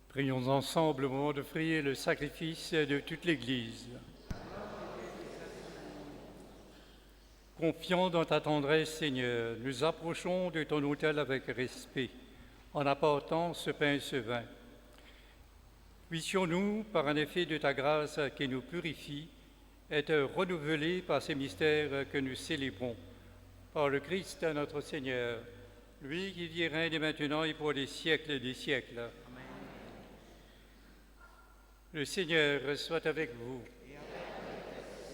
Prions ensemble au moment d'offrir le sacrifice de toute l'Église. Confiants dans ta tendresse, Seigneur, nous approchons de ton autel avec respect, en apportant ce pain et ce vin. Puissions-nous, par un effet de ta grâce qui nous purifie, être renouvelés par ces mystères que nous célébrons. Par le Christ notre Seigneur, lui qui vit et règne maintenant et pour les siècles des siècles. Le Seigneur soit avec vous.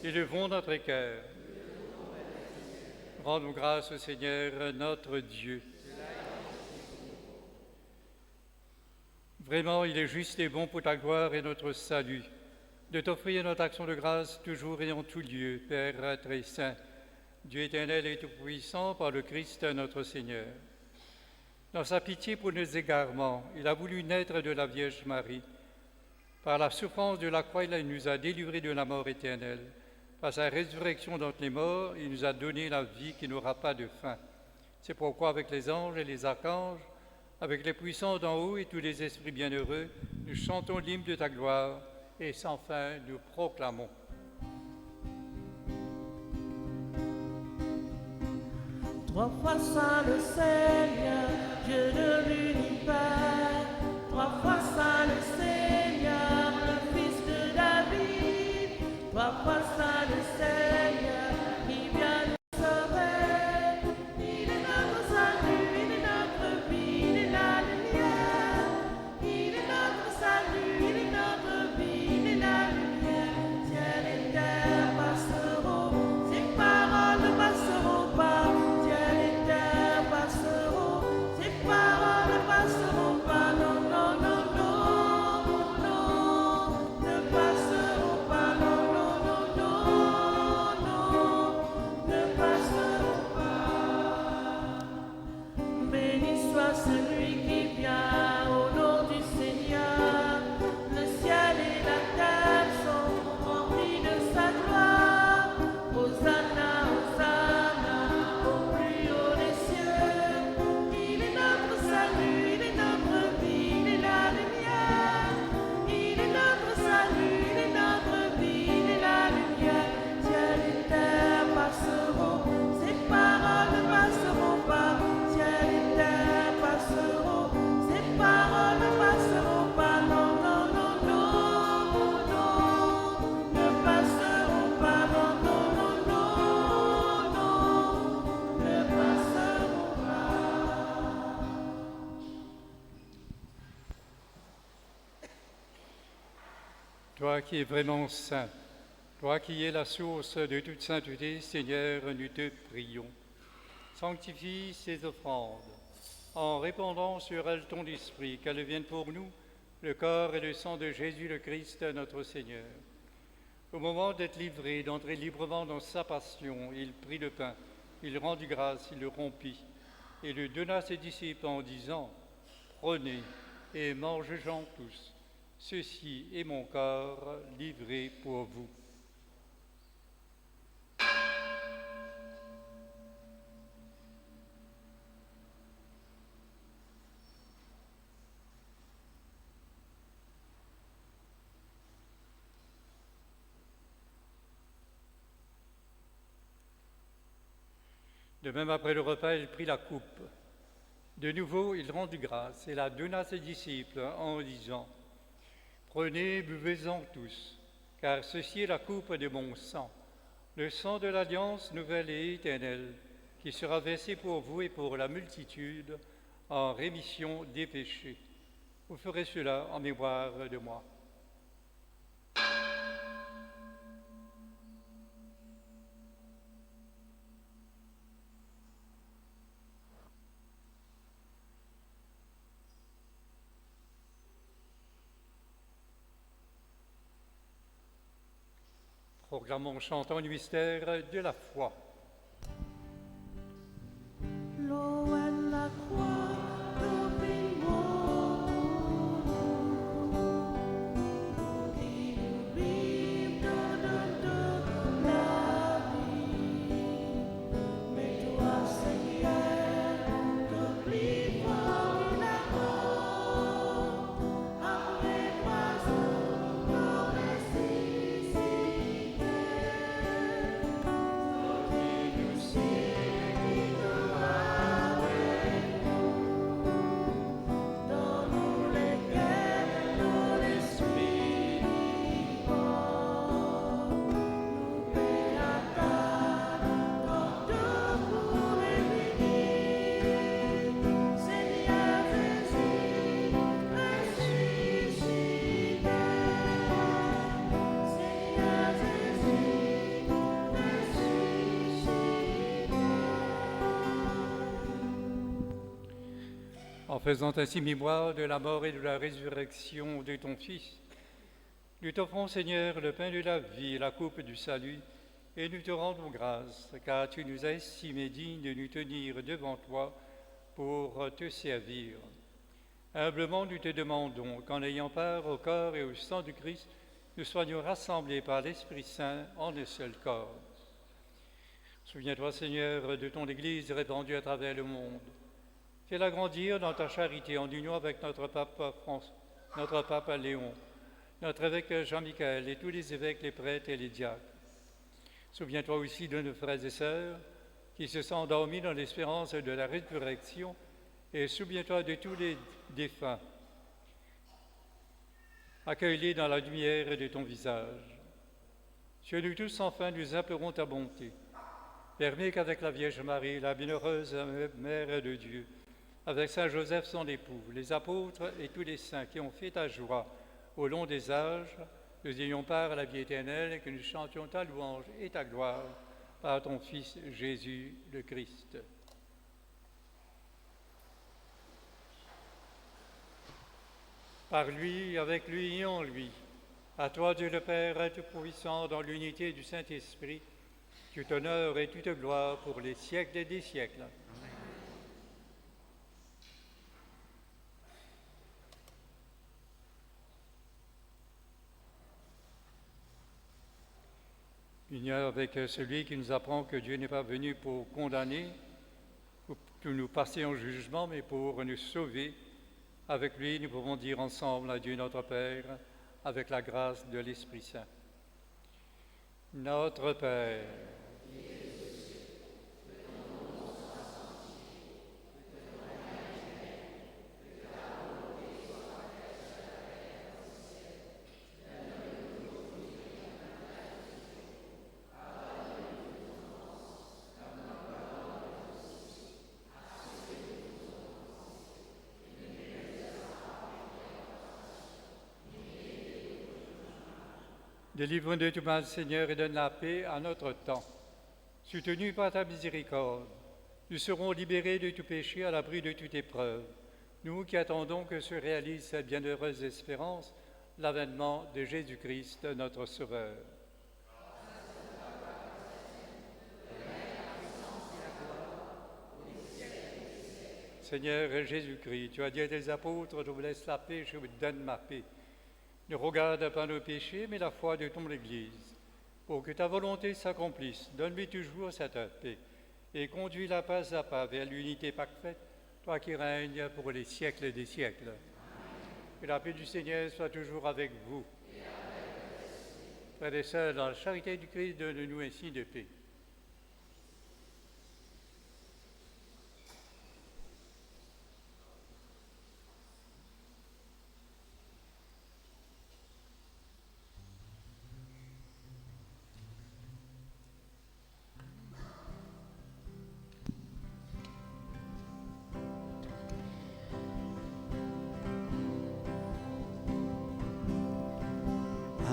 Élevons notre cœur. Rendons grâce au Seigneur notre Dieu. Vraiment, il est juste et bon pour ta gloire et notre salut de t'offrir notre action de grâce toujours et en tout lieu, Père très saint, Dieu éternel et tout-puissant, par le Christ notre Seigneur. Dans sa pitié pour nos égarements, il a voulu naître de la Vierge Marie. Par la souffrance de la croix, il nous a délivrés de la mort éternelle. Par sa résurrection d'entre les morts, il nous a donné la vie qui n'aura pas de fin. C'est pourquoi, avec les anges et les archanges, avec les puissants d'en haut et tous les esprits bienheureux, nous chantons l'hymne de ta gloire et sans fin nous proclamons. Trois fois saint le Seigneur, Dieu de l'univers. Trois fois saint le Seigneur, le Fils de David. Trois fois saint le Seigneur, qui vient nous sauver. Il est notre salut, il est notre vie, il est la lumière. Il est notre salut, il est notre vie, il est la lumière. Ciel et terre passeront, ses paroles ne passeront pas. Ciel et terre passeront, ses paroles ne passeront pas. Non, non, non, non, non, ne passeront pas. Non, non, non, non, non, ne passeront pas. Béni soit celui qui vient au nom du Seigneur. Le ciel et la terre sont remplis de sa gloire. Hosanna, Hosanna, au plus haut des cieux. Il est notre salut, il est notre vie, il est la lumière. Il est notre salut, il est notre vie, il est la lumière. Ciel et terre passeront, ses paroles ne passeront pas. Ciel et terre passeront, ses paroles ne passeront pas. Non, non, non, non, non, ne passeront pas. Non, non, non, non, non, ne passeront pas. Toi qui es vraiment saint, toi qui es la source de toute sainteté, Seigneur, nous te prions. Sanctifie ces offrandes, en répandant sur elles ton esprit, qu'elles deviennent pour nous le corps et le sang de Jésus le Christ, notre Seigneur. Au moment d'être livré, d'entrer librement dans sa passion, il prit le pain, il rendit grâce, il le rompit, et le donna à ses disciples en disant, « Prenez et mangez-en tous. Ceci est mon corps livré pour vous. » De même, après le repas, il prit la coupe. De nouveau, il rendit grâce et la donna à ses disciples en disant, « Prenez, buvez-en tous, car ceci est la coupe de mon sang, le sang de l'alliance nouvelle et éternelle, qui sera versé pour vous et pour la multitude en rémission des péchés. Vous ferez cela en mémoire de moi. » Proclamons, chantons le mystère de la foi. L'eau et la croix, l'opinion, qui nous vive de la vie. Mais toi, Seigneur, t'oublies pas la mort, après trois jours, ressuscité. En faisant ainsi mémoire de la mort et de la résurrection de ton Fils, nous t'offrons, Seigneur, le pain de la vie et la coupe du salut, et nous te rendons grâce, car tu nous as estimés dignes de nous tenir devant toi pour te servir. Humblement, nous te demandons qu'en ayant part au corps et au sang du Christ, nous soyons rassemblés par l'Esprit Saint en un seul corps. Souviens-toi, Seigneur, de ton Église répandue à travers le monde. Fais-la grandir dans ta charité en union avec notre pape Léon, notre évêque Jean-Michel et tous les évêques, les prêtres et les diacres. Souviens-toi aussi de nos frères et sœurs qui se sont endormis dans l'espérance de la résurrection, et souviens-toi de tous les défunts. Accueille-les dans la lumière de ton visage. Sur nous tous, enfin, nous implorons ta bonté. Permets qu'avec la Vierge Marie, la bienheureuse Mère de Dieu, avec Saint Joseph son époux, les apôtres et tous les saints qui ont fait ta joie au long des âges, nous ayons part à la vie éternelle et que nous chantions ta louange et ta gloire par ton Fils Jésus le Christ. Par lui, avec lui et en lui, à toi Dieu le Père Tout-Puissant, dans l'unité du Saint-Esprit, tout honneur et toute gloire pour les siècles des siècles. Union avec celui qui nous apprend que Dieu n'est pas venu pour condamner, pour nous passer en jugement, mais pour nous sauver. Avec lui, nous pouvons dire ensemble à Dieu notre Père, avec la grâce de l'Esprit Saint. Notre Père, délivre-nous de tout mal, Seigneur, et donne la paix à notre temps. Soutenus par ta miséricorde, nous serons libérés de tout péché à l'abri de toute épreuve. Nous qui attendons que se réalise cette bienheureuse espérance, l'avènement de Jésus-Christ, notre Sauveur. Seigneur Jésus-Christ, tu as dit à tes apôtres, je vous laisse la paix, je vous donne ma paix. Ne regarde pas nos péchés, mais la foi de ton Église. Pour que ta volonté s'accomplisse, donne-lui toujours cette paix et conduis-la pas à pas vers l'unité parfaite, toi qui règnes pour les siècles des siècles. Que la paix du Seigneur soit toujours avec vous. Frères et sœurs, dans la charité du Christ, donne-nous ainsi de paix.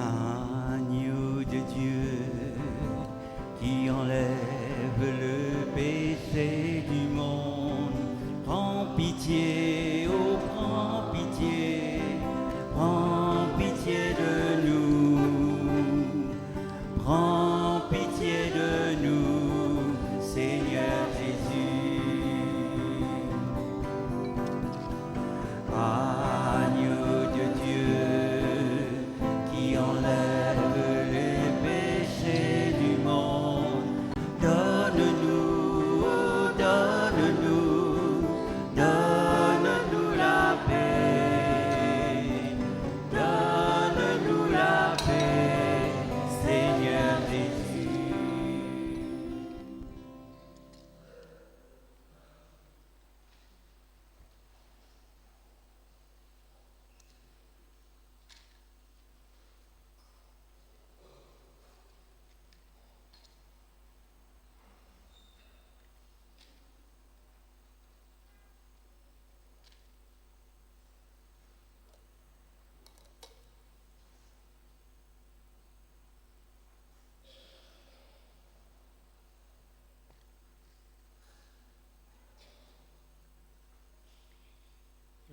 Agneau de Dieu qui enlève le péché du monde, prends pitié, oh prends pitié de nous, prends pitié de nous, Seigneur Jésus. Agneau de Dieu qui enlève les péchés du monde, donne-nous, donne-nous, donne-nous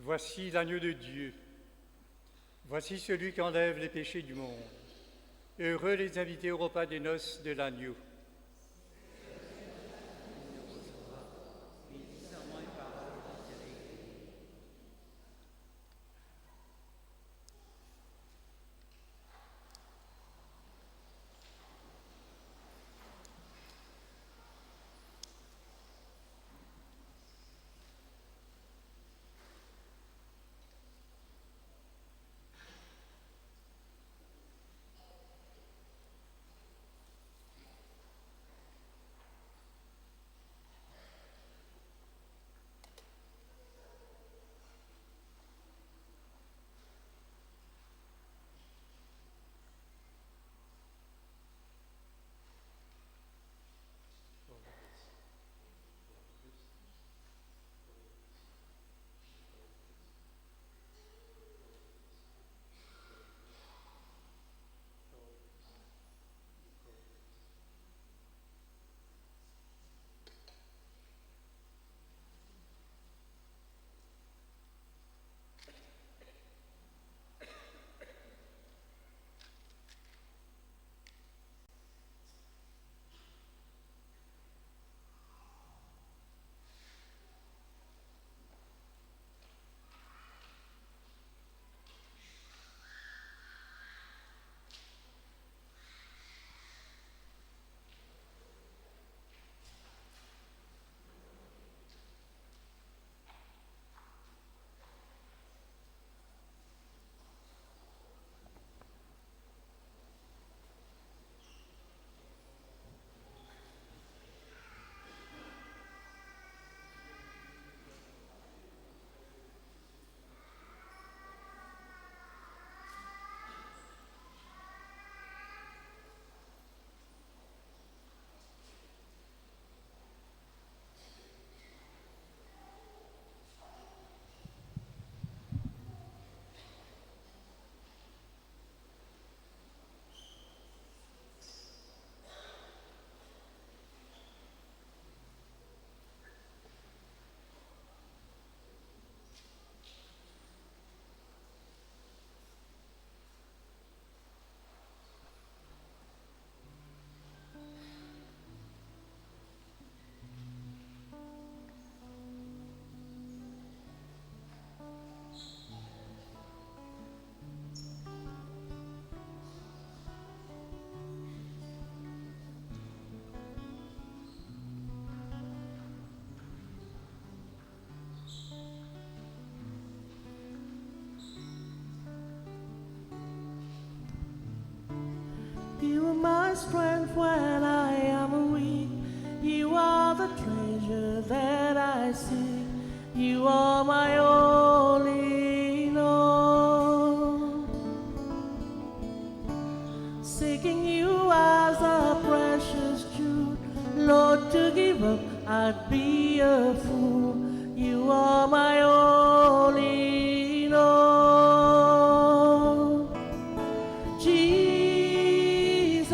Voici l'agneau de Dieu. Voici celui qui enlève les péchés du monde. Heureux les invités au repas des noces de l'agneau. You are my strength when I am weak. You are the treasure that I seek. You are my all in all. Seeking you as a precious jewel, Lord, to give up I'd be a fool. You are my all in all. Jesus,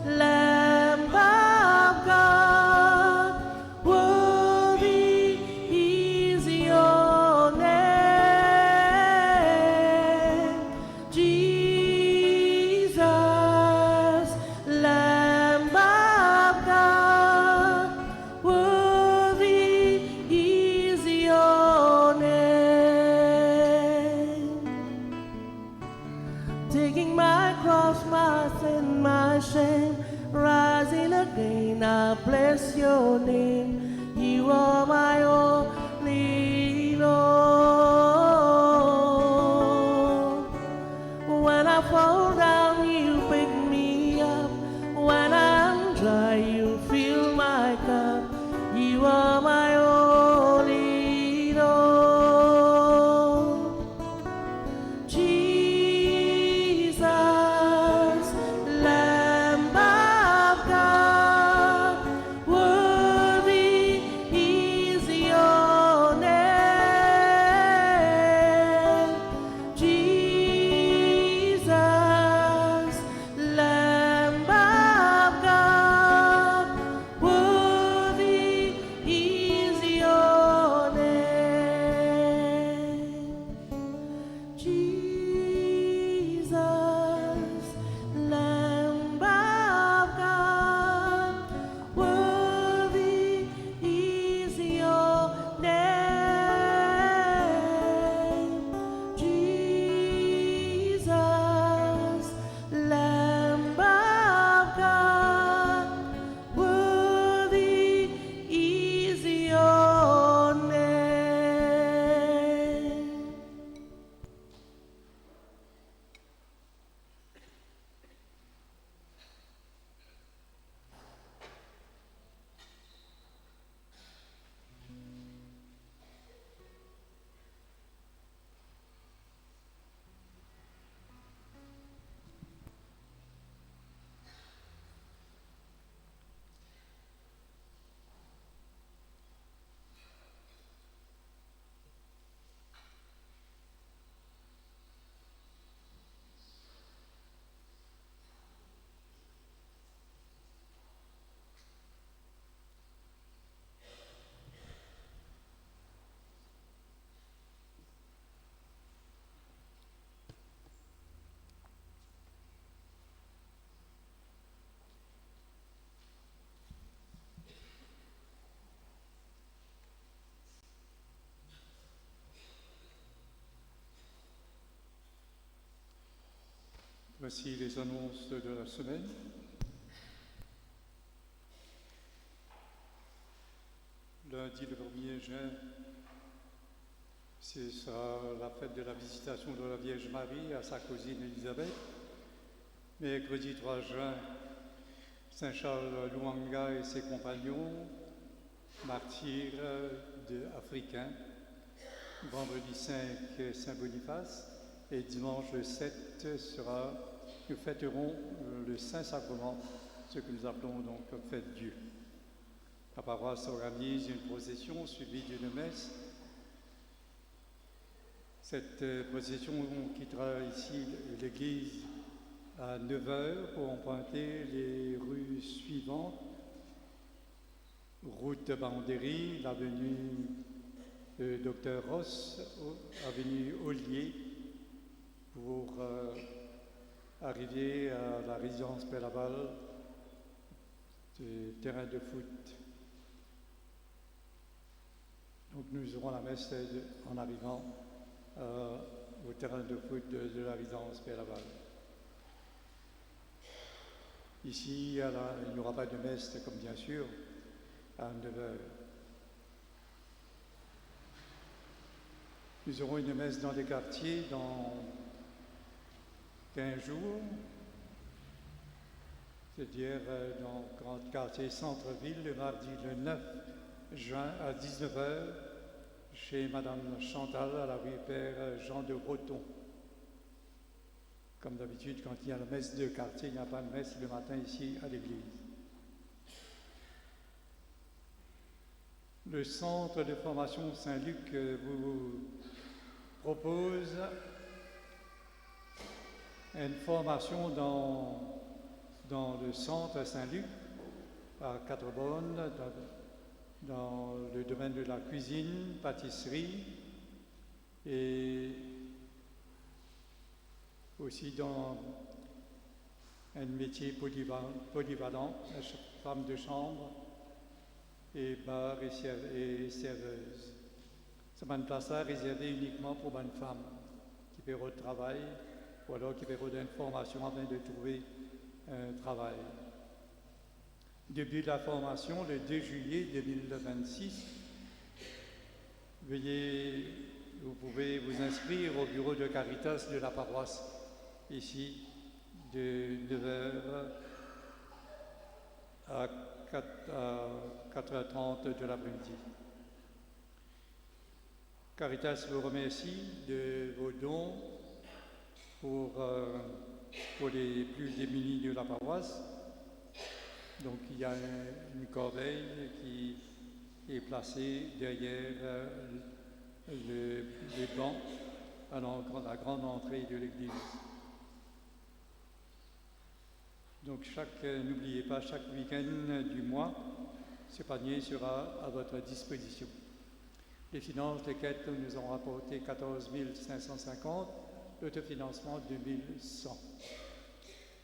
Lamb of God, worthy is your name. Jesus, Lamb of God, worthy is your name. Taking my cross, my sin, my shame, rising again, I bless your name. You are my only in all. When I fall down, you pick me up. When I'm dry, you fill my cup. You are my only in all. Jesus, Lamb of God, worthy is Voici les annonces de la semaine. Lundi le 1er juin, c'est la fête de la visitation de la Vierge Marie à sa cousine Élisabeth. Mercredi 3 juin, Saint Charles Luanga et ses compagnons, martyrs africains. Vendredi 5, Saint Boniface. Et dimanche 7 nous fêterons le Saint-Sacrement, ce que nous appelons donc Fête Dieu. La paroisse organise une procession suivie d'une messe. Cette procession quittera ici l'église à 9h pour emprunter les rues suivantes. Route Bandéry, l'avenue Docteur Ross, avenue Ollier, pour arriver à la résidence Pelaval du terrain de foot. Donc nous aurons la messe en arrivant au terrain de foot de la résidence Pelaval. Ici, il n'y aura pas de messe, comme bien sûr, à 9h. Nous aurons une messe dans les quartiers dans 15 jours, c'est-à-dire dans le grand quartier centre-ville, le mardi le 9 juin à 19h, chez Madame Chantal à la rue Père Jean de Breton. Comme d'habitude, quand il y a la messe de quartier, il n'y a pas de messe le matin ici à l'église. Le centre de formation Saint-Luc vous propose une formation dans le centre Saint-Luc à Quatre-Bonnes, dans le domaine de la cuisine, pâtisserie et aussi dans un métier polyvalent, femme de chambre et bar et serveuse. C'est une place réservée uniquement pour une femme qui fait le travail ou alors qui fait une formation afin de trouver un travail. Début de la formation le 2 juillet 2026. Vous pouvez vous inscrire au bureau de Caritas de la paroisse, ici, de 9h à 4h30 de l'après-midi. Caritas vous remercie de vos dons pour les plus démunis de la paroisse. Donc il y a une corbeille qui est placée derrière les bancs à la grande entrée de l'église. Donc n'oubliez pas, chaque week-end du mois, ce panier sera à votre disposition. Les finances, les quêtes nous ont rapporté 14 550, l'autofinancement 2100.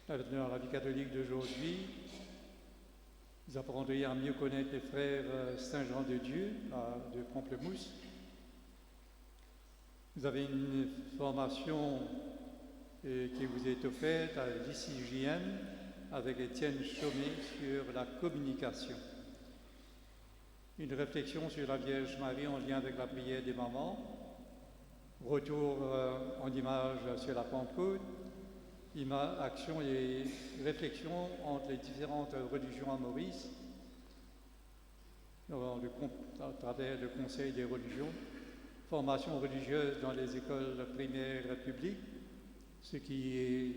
Dans la vie catholique d'aujourd'hui, vous apprendrez à mieux connaître les frères Saint-Jean de Dieu de Pamplemousse. Vous avez une formation qui vous est offerte à l'ICJM avec Étienne Chaumet sur la communication. Une réflexion sur la Vierge Marie en lien avec la prière des mamans. Retour en image sur la Pentecôte. Action et réflexion entre les différentes religions à Maurice, à travers le Conseil des religions, formation religieuse dans les écoles primaires publiques, ce qui est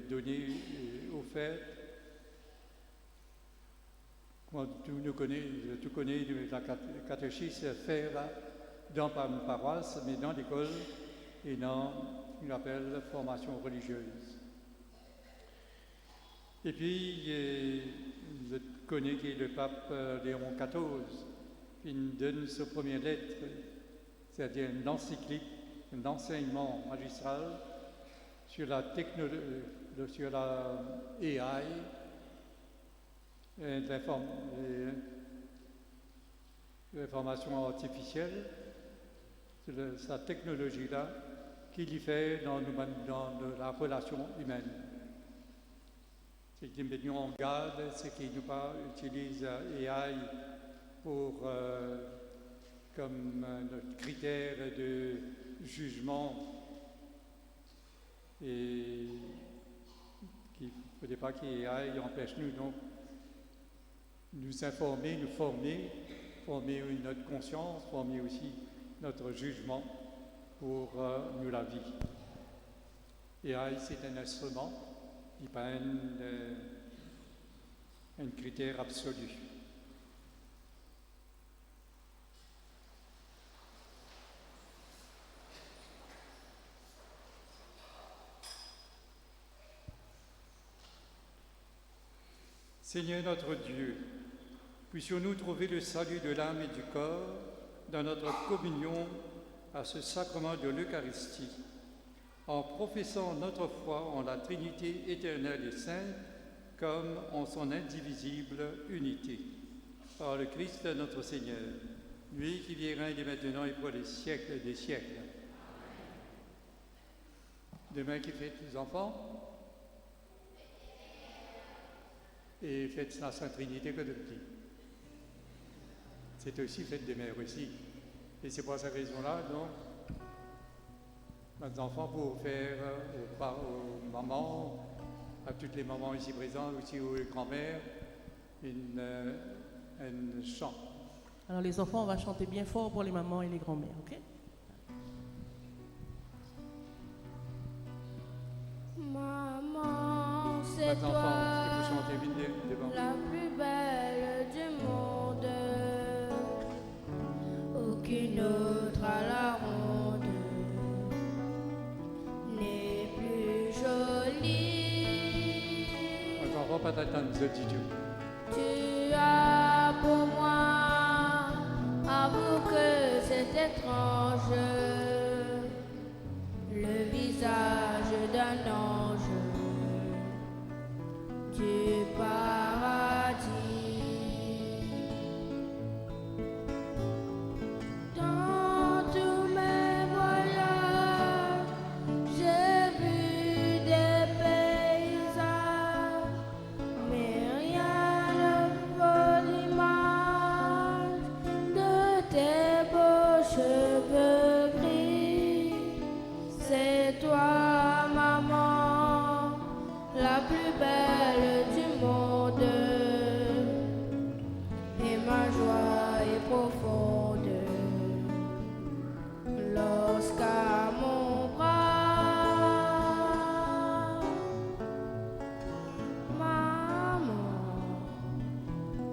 donné et offert. Tout connaît la catéchisme faire dans une paroisse, mais dans l'école et dans ce qu'on appelle formation religieuse. Et puis, je connais qui est le pape Léon XIV, qui nous donne sa première lettre, c'est-à-dire une encyclique, un enseignement magistral sur la AI, l'information artificielle, sa technologie-là, qu'il y fait dans la relation humaine. C'est qu'il met nous en garde, c'est qu'il ne pas utilise AI comme notre critère de jugement et qu'il ne faudrait pas qu'AI empêche nous donc nous informer, nous former notre conscience, former aussi notre jugement pour nous la vie. AI, c'est un instrument, il n'est pas un critère absolu. Seigneur notre Dieu, puissions-nous trouver le salut de l'âme et du corps dans notre communion à ce sacrement de l'Eucharistie, en professant notre foi en la Trinité éternelle et sainte, comme en son indivisible unité. Par le Christ notre Seigneur, lui qui vit et règne maintenant et pour les siècles des siècles. Demain qui fête les enfants et fête la Sainte Trinité que de petit. C'est aussi fête des mères aussi. Et c'est pour cette raison-là, donc, nos enfants pour faire aux mamans, à toutes les mamans ici présentes, aussi aux grands-mères, un chant. Alors les enfants, on va chanter bien fort pour les mamans et les grands-mères, ok? Maman, c'est Les enfants, toi, qui vous chantez vite devant. la plus belle du monde. Aucune autre à la ronde n'est plus jolie. Les enfants, pas d'attendre, vous êtes Dieu. Tu as pour moi, avoue que c'est étrange, le visage d'un ange du paradis. Dans tous mes voyages, j'ai vu des paysages, mais rien ne vaut l'image de tes beaux cheveux gris. C'est toi, maman, la plus belle du monde, et ma joie est profonde lorsqu'à mon bras, maman,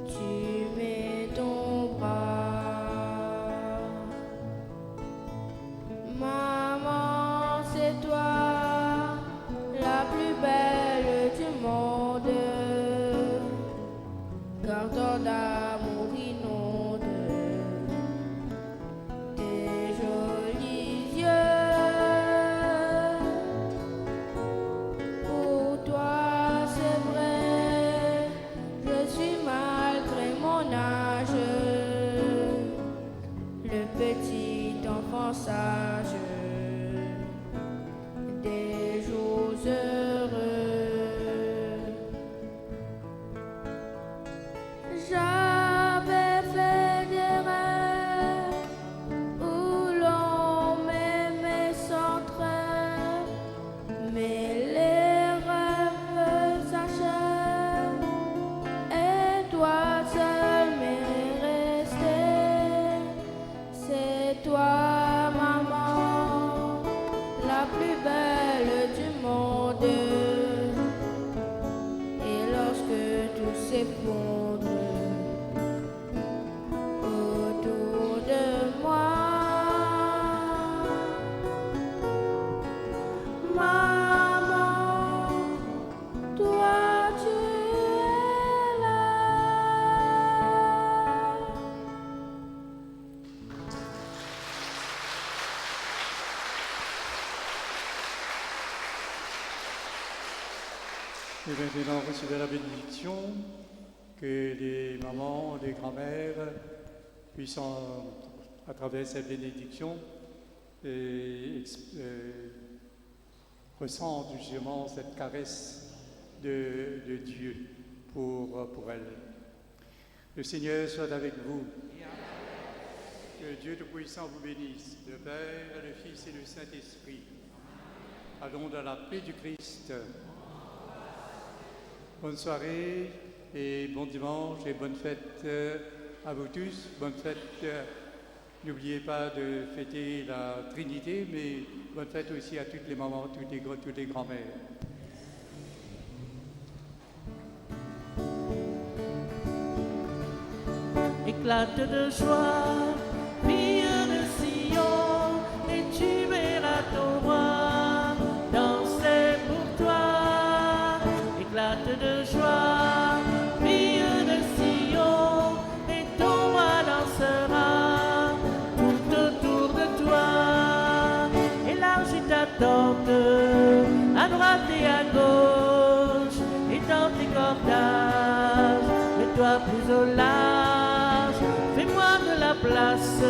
tu mets ton bras. Maman, c'est toi, la plus belle du monde, car ton amour inonde tes jolis yeux. Pour toi, c'est vrai, je suis malgré mon âge, le petit enfant sage des jours heureux. J'avais fait des rêves où l'on m'aimait sans trêve, mais les rêves s'achèvent et toi seul m'es resté. C'est toi, maman, la plus belle du monde. Et lorsque tout s'effondre autour de moi, maman, toi tu es là. Et maintenant, recevez la bénédiction, que les mamans, les grands-mères puissent, à travers cette bénédiction, et ressentent justement cette caresse de Dieu pour elle. Le Seigneur soit avec vous. Que Dieu Tout-Puissant vous bénisse, le Père, le Fils et le Saint-Esprit. Allons dans la paix du Christ. Bonne soirée et bon dimanche et bonne fête à vous tous. Bonne fête. N'oubliez pas de fêter la Trinité, mais bonne fête aussi à toutes les mamans, toutes les grands-mères. Éclate de joie, fille de Sion, et tu verras ton roi danser pour toi. Éclate de joie, fille de Sion, et ton roi dansera tout autour de toi. Élargis ta tente à droite et à gauche, et dans tes cordages, mets-toi plus au large. Fais-moi de la place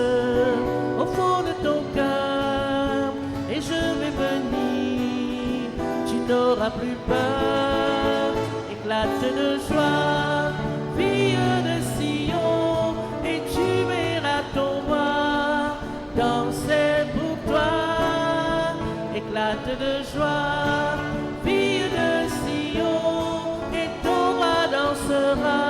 au fond de ton cœur et je vais venir, tu n'auras plus peur. Éclate de joie, fille de Sion, et tu verras ton roi danser pour toi. Éclate de joie, fille de Sion, et ton roi dansera